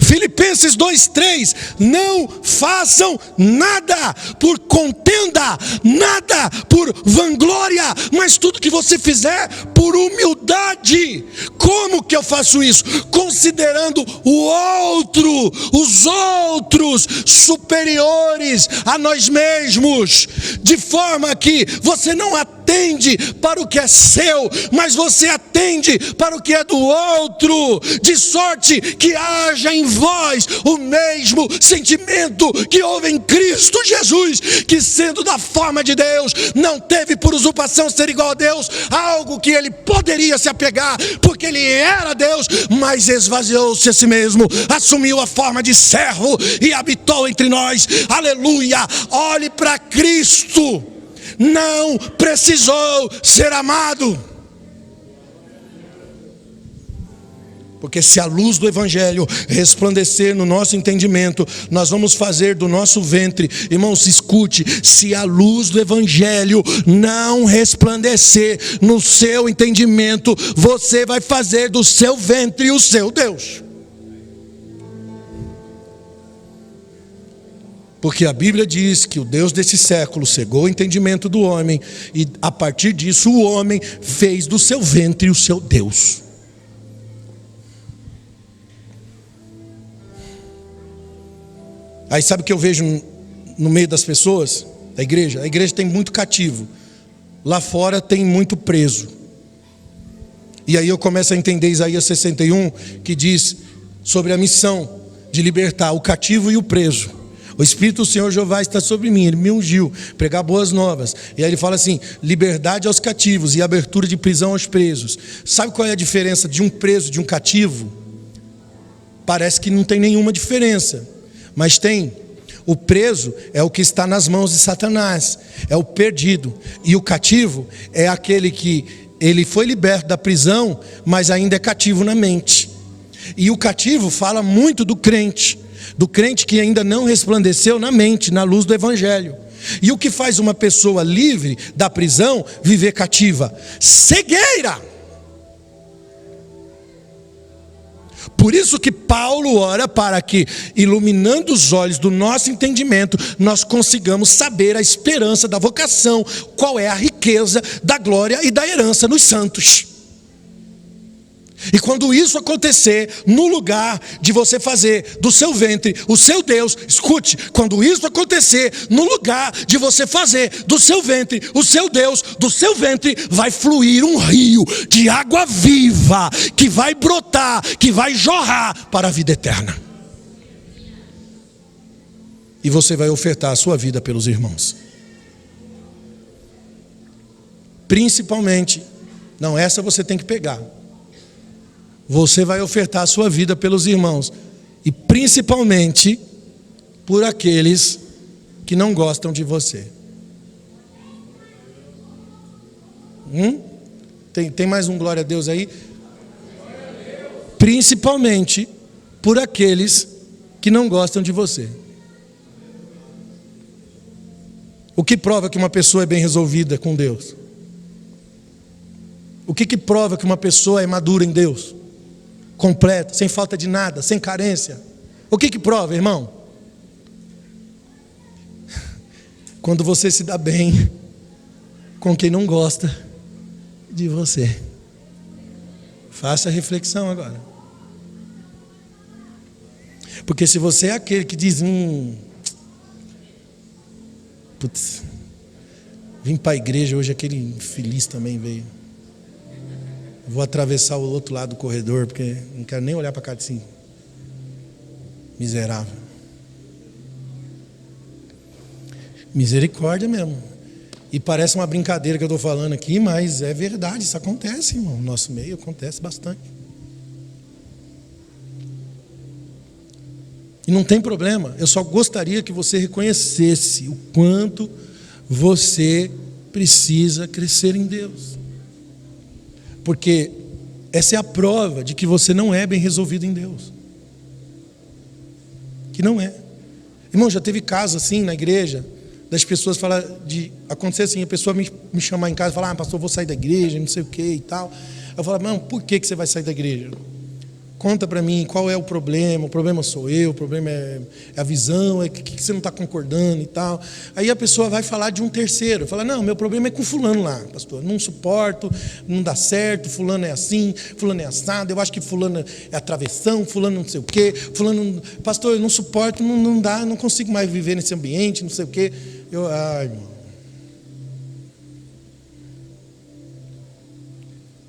Filipenses 2:3, não façam nada por contenda, nada por vanglória, mas tudo que você fizer por humildade. Como que eu faço isso? Considerando o outro, os outros superiores a nós mesmos, de forma que você não atende para o que é seu, mas você atende para o que é do outro, de sorte que haja em vós o mesmo sentimento que houve em Cristo Jesus, que sendo da forma de Deus, não teve por usurpação ser igual a Deus, algo que ele poderia se apegar, porque ele era Deus, mas esvaziou-se a si mesmo, assumiu a forma de servo e habitou entre nós. Aleluia! Olhe para Cristo, não precisou ser amado. Porque se a luz do Evangelho resplandecer no nosso entendimento, nós vamos fazer do nosso ventre, irmãos, escute, se a luz do Evangelho não resplandecer no seu entendimento, você vai fazer do seu ventre o seu Deus. Porque a Bíblia diz que o Deus desse século cegou o entendimento do homem, e a partir disso o homem fez do seu ventre o seu Deus. Aí sabe o que eu vejo no meio das pessoas? Da igreja? A igreja tem muito cativo. Lá fora tem muito preso. E aí eu começo a entender Isaías 61, que diz sobre a missão de libertar o cativo e o preso. O Espírito do Senhor Jeová está sobre mim, Ele me ungiu, pregar boas novas. E aí ele fala assim, liberdade aos cativos e abertura de prisão aos presos. Sabe qual é a diferença de um preso e de um cativo? Parece que não tem nenhuma diferença. Mas tem. O preso é o que está nas mãos de Satanás, é o perdido. E o cativo é aquele que ele foi liberto da prisão, mas ainda é cativo na mente. E o cativo fala muito do crente que ainda não resplandeceu na mente, na luz do Evangelho. E o que faz uma pessoa livre da prisão viver cativa? Cegueira. Por isso que Paulo ora para que, iluminando os olhos do nosso entendimento, nós consigamos saber a esperança da vocação, qual é a riqueza da glória e da herança nos santos. E quando isso acontecer, no lugar de você fazer do seu ventre o seu Deus, escute, quando isso acontecer, no lugar de você fazer do seu ventre o seu Deus, do seu ventre vai fluir um rio de água viva, que vai brotar, que vai jorrar para a vida eterna. E você vai ofertar a sua vida pelos irmãos. Principalmente, não, essa você tem que pegar. Você vai ofertar a sua vida pelos irmãos. E principalmente por aqueles que não gostam de você. Tem mais um glória a Deus aí? Principalmente por aqueles que não gostam de você. O que prova que uma pessoa é bem resolvida com Deus? O que prova que uma pessoa é madura em Deus? Completa, sem falta de nada, sem carência. O que prova, irmão? Quando você se dá bem com quem não gosta de você. Faça a reflexão agora. Porque se você é aquele que diz, putz, vim para a igreja hoje, aquele infeliz também veio. Vou atravessar o outro lado do corredor, porque não quero nem olhar para cá assim. Miserável. Misericórdia mesmo. E parece uma brincadeira que eu estou falando aqui, mas é verdade, isso acontece, irmão. No nosso meio acontece bastante. E não tem problema, eu só gostaria que você reconhecesse o quanto você precisa crescer em Deus. Porque essa é a prova de que você não é bem resolvido em Deus. Que não é. Irmão, já teve casos assim na igreja, das pessoas falar de acontecer assim, a pessoa me chamar em casa e falar, pastor, eu vou sair da igreja, não sei o que e tal. Eu falo, não, por que você vai sair da igreja? Conta para mim qual é o problema sou eu, o problema é a visão, é o que você não está concordando e tal. Aí a pessoa vai falar de um terceiro, fala, não, meu problema é com fulano lá, pastor, não suporto, não dá certo, fulano é assim, fulano é assado, eu acho que fulano é a travessão, fulano não sei o quê, fulano, pastor, eu não suporto, não dá, não consigo mais viver nesse ambiente, não sei o quê. Irmão.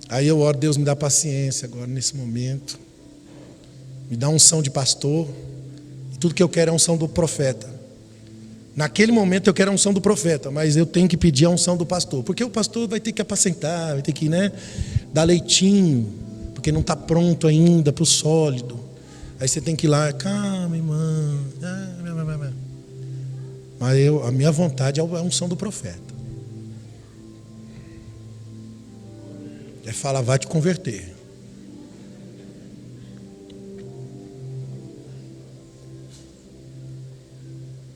Aí eu oro, Deus me dá paciência agora nesse momento. Me dá unção de pastor. E tudo que eu quero é a unção do profeta. Naquele momento eu quero a unção do profeta, mas eu tenho que pedir a unção do pastor. Porque o pastor vai ter que apacentar, vai ter que, dar leitinho, porque não está pronto ainda para o sólido. Aí você tem que ir lá, calma, irmão. Mas a minha vontade é a unção do profeta. É falar, vai te converter.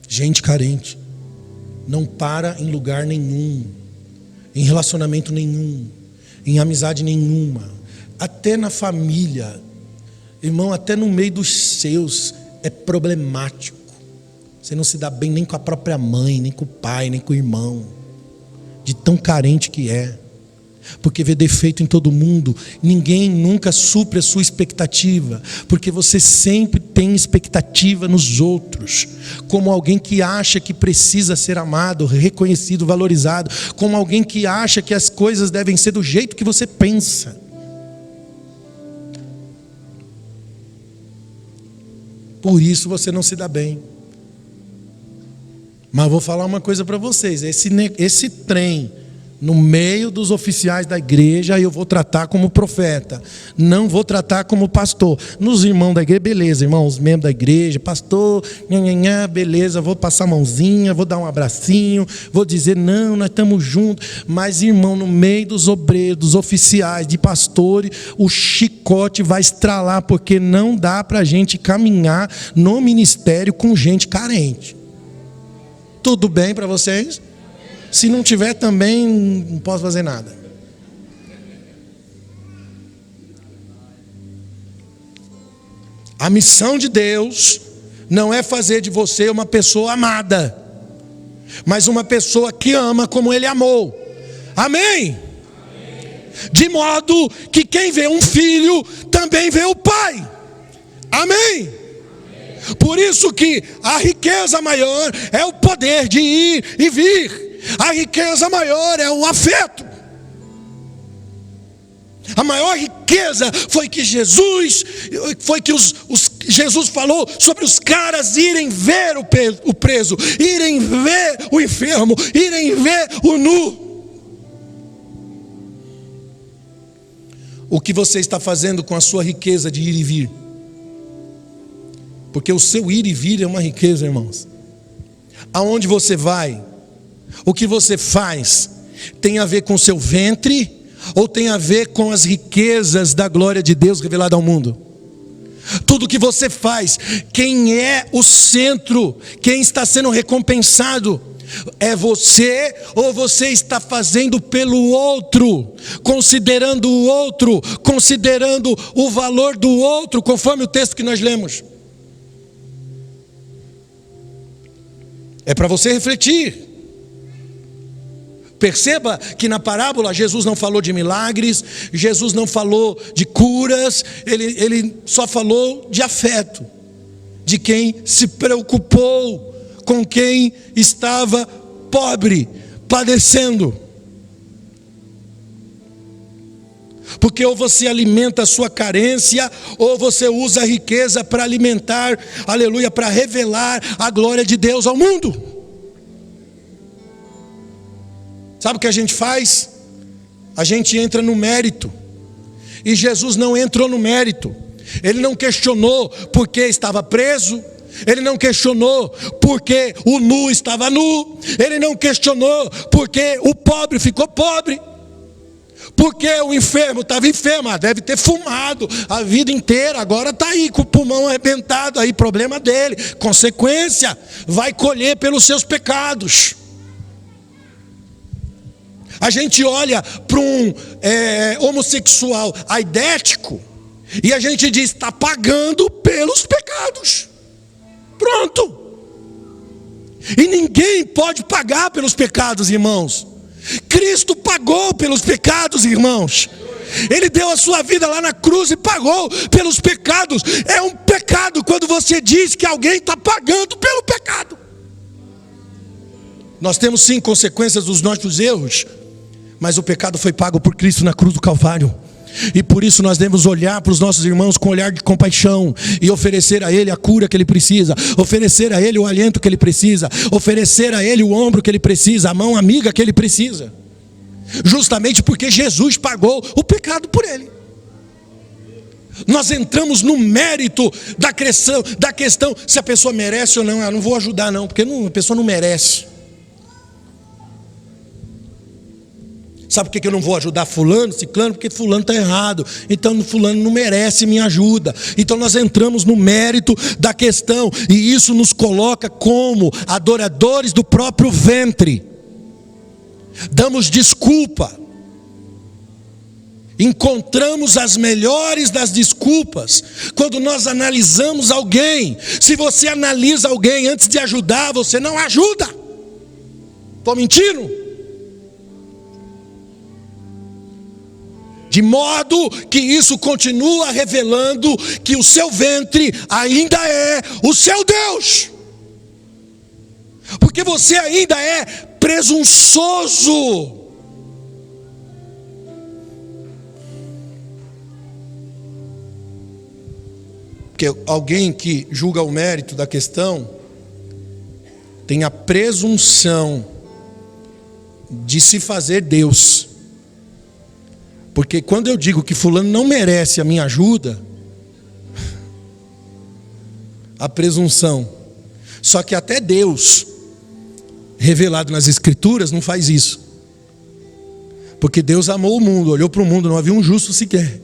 Gente carente não para em lugar nenhum, em relacionamento nenhum, em amizade nenhuma, até na família, irmão, até no meio dos seus é problemático. Você não se dá bem nem com a própria mãe, nem com o pai, nem com o irmão, de tão carente que é. Porque vê defeito em todo mundo, ninguém nunca supre a sua expectativa, porque você sempre tem expectativa nos outros, como alguém que acha que precisa ser amado, reconhecido, valorizado, como alguém que acha que as coisas devem ser do jeito que você pensa. Por isso você não se dá bem. Mas vou falar uma coisa para vocês, esse trem no meio dos oficiais da igreja, eu vou tratar como profeta, não vou tratar como pastor. Nos irmãos da igreja, beleza, irmão, os membros da igreja, pastor, beleza, vou passar a mãozinha, vou dar um abracinho, vou dizer, não, nós estamos juntos. Mas, irmão, no meio dos obreiros, dos oficiais, de pastores, o chicote vai estralar, porque não dá para a gente caminhar no ministério com gente carente. Tudo bem para vocês? Se não tiver também, não posso fazer nada. A missão de Deus não é fazer de você uma pessoa amada, mas uma pessoa que ama como Ele amou. Amém? De modo que quem vê um filho, também vê o Pai. Amém? Por isso que a riqueza maior é o poder de ir e vir. A riqueza maior é o afeto. A maior riqueza foi que Jesus falou sobre os caras irem ver o preso, irem ver o enfermo, irem ver o nu. O que você está fazendo com a sua riqueza de ir e vir? Porque o seu ir e vir é uma riqueza, irmãos. Aonde você vai? O que você faz tem a ver com o seu ventre ou tem a ver com as riquezas da glória de Deus revelada ao mundo? Tudo que você faz, quem é o centro, quem está sendo recompensado? É você ou você está fazendo pelo outro, considerando o outro, considerando o valor do outro, conforme o texto que nós lemos? É para você refletir. Perceba que na parábola Jesus não falou de milagres, Jesus não falou de curas, ele só falou de afeto, de quem se preocupou com quem estava pobre, padecendo. Porque ou você alimenta a sua carência, ou você usa a riqueza para alimentar, aleluia, para revelar a glória de Deus ao mundo. Sabe o que a gente faz? A gente entra no mérito. E Jesus não entrou no mérito. Ele não questionou porque estava preso. Ele não questionou porque o nu estava nu. Ele não questionou porque o pobre ficou pobre. Porque o enfermo estava enfermo, deve ter fumado a vida inteira, agora está aí com o pulmão arrebentado, aí problema dele, consequência, vai colher pelos seus pecados. A gente olha para um homossexual aidético e a gente diz, está pagando pelos pecados, pronto. E ninguém pode pagar pelos pecados, irmãos. Cristo pagou pelos pecados, irmãos. Ele deu a sua vida lá na cruz e pagou pelos pecados. É um pecado quando você diz que alguém está pagando pelo pecado. Nós temos sim consequências dos nossos erros, mas o pecado foi pago por Cristo na cruz do Calvário. E por isso nós devemos olhar para os nossos irmãos com um olhar de compaixão e oferecer a ele a cura que ele precisa, oferecer a ele o alento que ele precisa, oferecer a ele o ombro que ele precisa, a mão amiga que ele precisa, justamente porque Jesus pagou o pecado por ele. Nós entramos no mérito da questão se a pessoa merece ou não. Eu não vou ajudar não, porque a pessoa não merece. Sabe por que eu não vou ajudar fulano, ciclano? Porque fulano está errado. Então fulano não merece minha ajuda. Então nós entramos no mérito da questão. E isso nos coloca como adoradores do próprio ventre. Damos desculpa. Encontramos as melhores das desculpas quando nós analisamos alguém. Se você analisa alguém antes de ajudar, você não ajuda. Estou mentindo? De modo que isso continua revelando que o seu ventre ainda é o seu Deus. Porque você ainda é presunçoso. Porque alguém que julga o mérito da questão tem a presunção de se fazer Deus. Porque quando eu digo que fulano não merece a minha ajuda, a presunção. Só que até Deus, revelado nas Escrituras, não faz isso. Porque Deus amou o mundo, olhou para o mundo, não havia um justo sequer.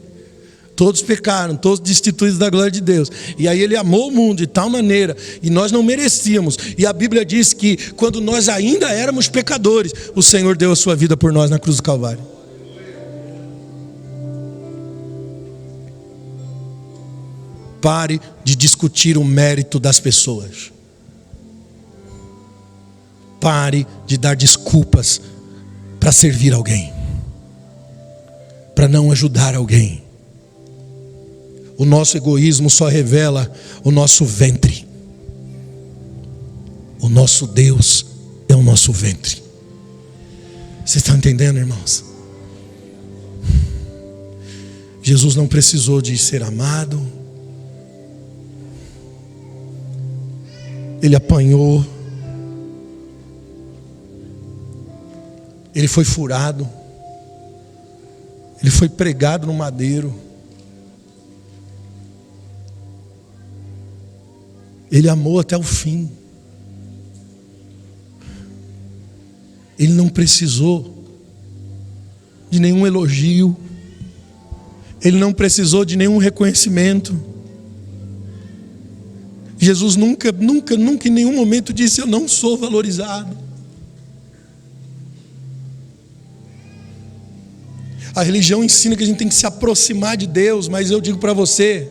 Todos pecaram, todos destituídos da glória de Deus. E aí ele amou o mundo de tal maneira, e nós não merecíamos. E a Bíblia diz que quando nós ainda éramos pecadores, o Senhor deu a sua vida por nós na cruz do Calvário. Pare de discutir o mérito das pessoas. Pare de dar desculpas para servir alguém, para não ajudar alguém. O nosso egoísmo só revela o nosso ventre. O nosso Deus é o nosso ventre. Vocês estão entendendo, irmãos? Jesus não precisou de ser amado. Ele apanhou. Ele foi furado. Ele foi pregado no madeiro. Ele amou até o fim. Ele não precisou de nenhum elogio. Ele não precisou de nenhum reconhecimento. Jesus nunca em nenhum momento disse: eu não sou valorizado. A religião ensina que a gente tem que se aproximar de Deus, mas eu digo para você,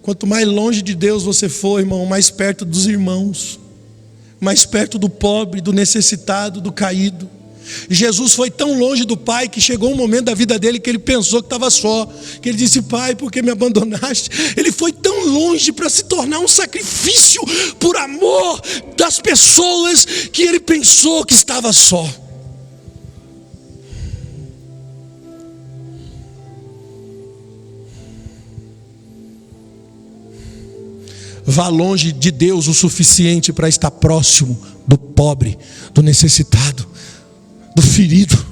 Quanto mais longe de Deus você for, irmão, mais perto dos irmãos, mais perto do pobre, do necessitado, do caído. Jesus foi tão longe do Pai que chegou um momento da vida dele que ele pensou que estava só, que ele disse: Pai, por que me abandonaste? Ele foi tão longe para se tornar um sacrifício por amor das pessoas, que ele pensou que estava só. Vá longe de Deus o suficiente para estar próximo do pobre, do necessitado, do ferido,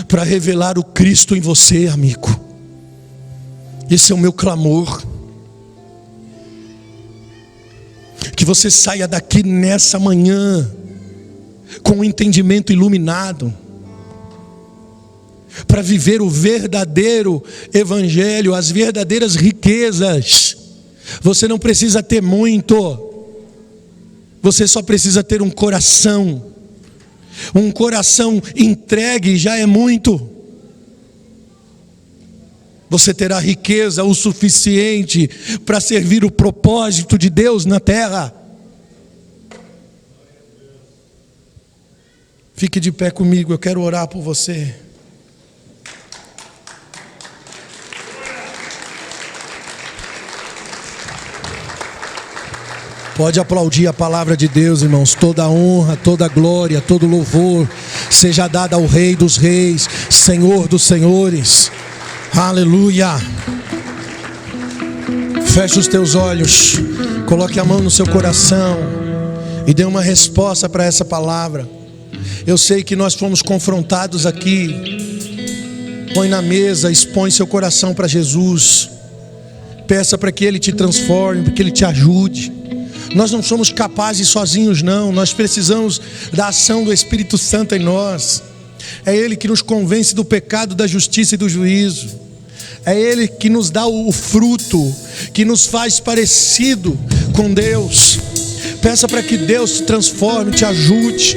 para revelar o Cristo em você, amigo. Esse é o meu clamor. Que você saia daqui nessa manhã com o entendimento iluminado, para viver o verdadeiro evangelho, as verdadeiras riquezas. Você não precisa ter muito, você só precisa ter um coração entregue já é muito. Você terá riqueza o suficiente para servir o propósito de Deus na terra. Fique de pé comigo, eu quero orar por você. Pode aplaudir a palavra de Deus, irmãos. Toda honra, toda glória, todo louvor seja dada ao Rei dos Reis, Senhor dos Senhores. Aleluia. Feche os teus olhos, coloque a mão no seu coração e dê uma resposta para essa palavra. Eu sei que nós fomos confrontados aqui. Põe na mesa, expõe seu coração para Jesus. Peça para que Ele te transforme, para que Ele te ajude. Nós não somos capazes sozinhos, não. Nós precisamos da ação do Espírito Santo em nós. É Ele que nos convence do pecado, da justiça e do juízo. É Ele que nos dá o fruto, que nos faz parecido com Deus. Peça para que Deus te transforme, te ajude.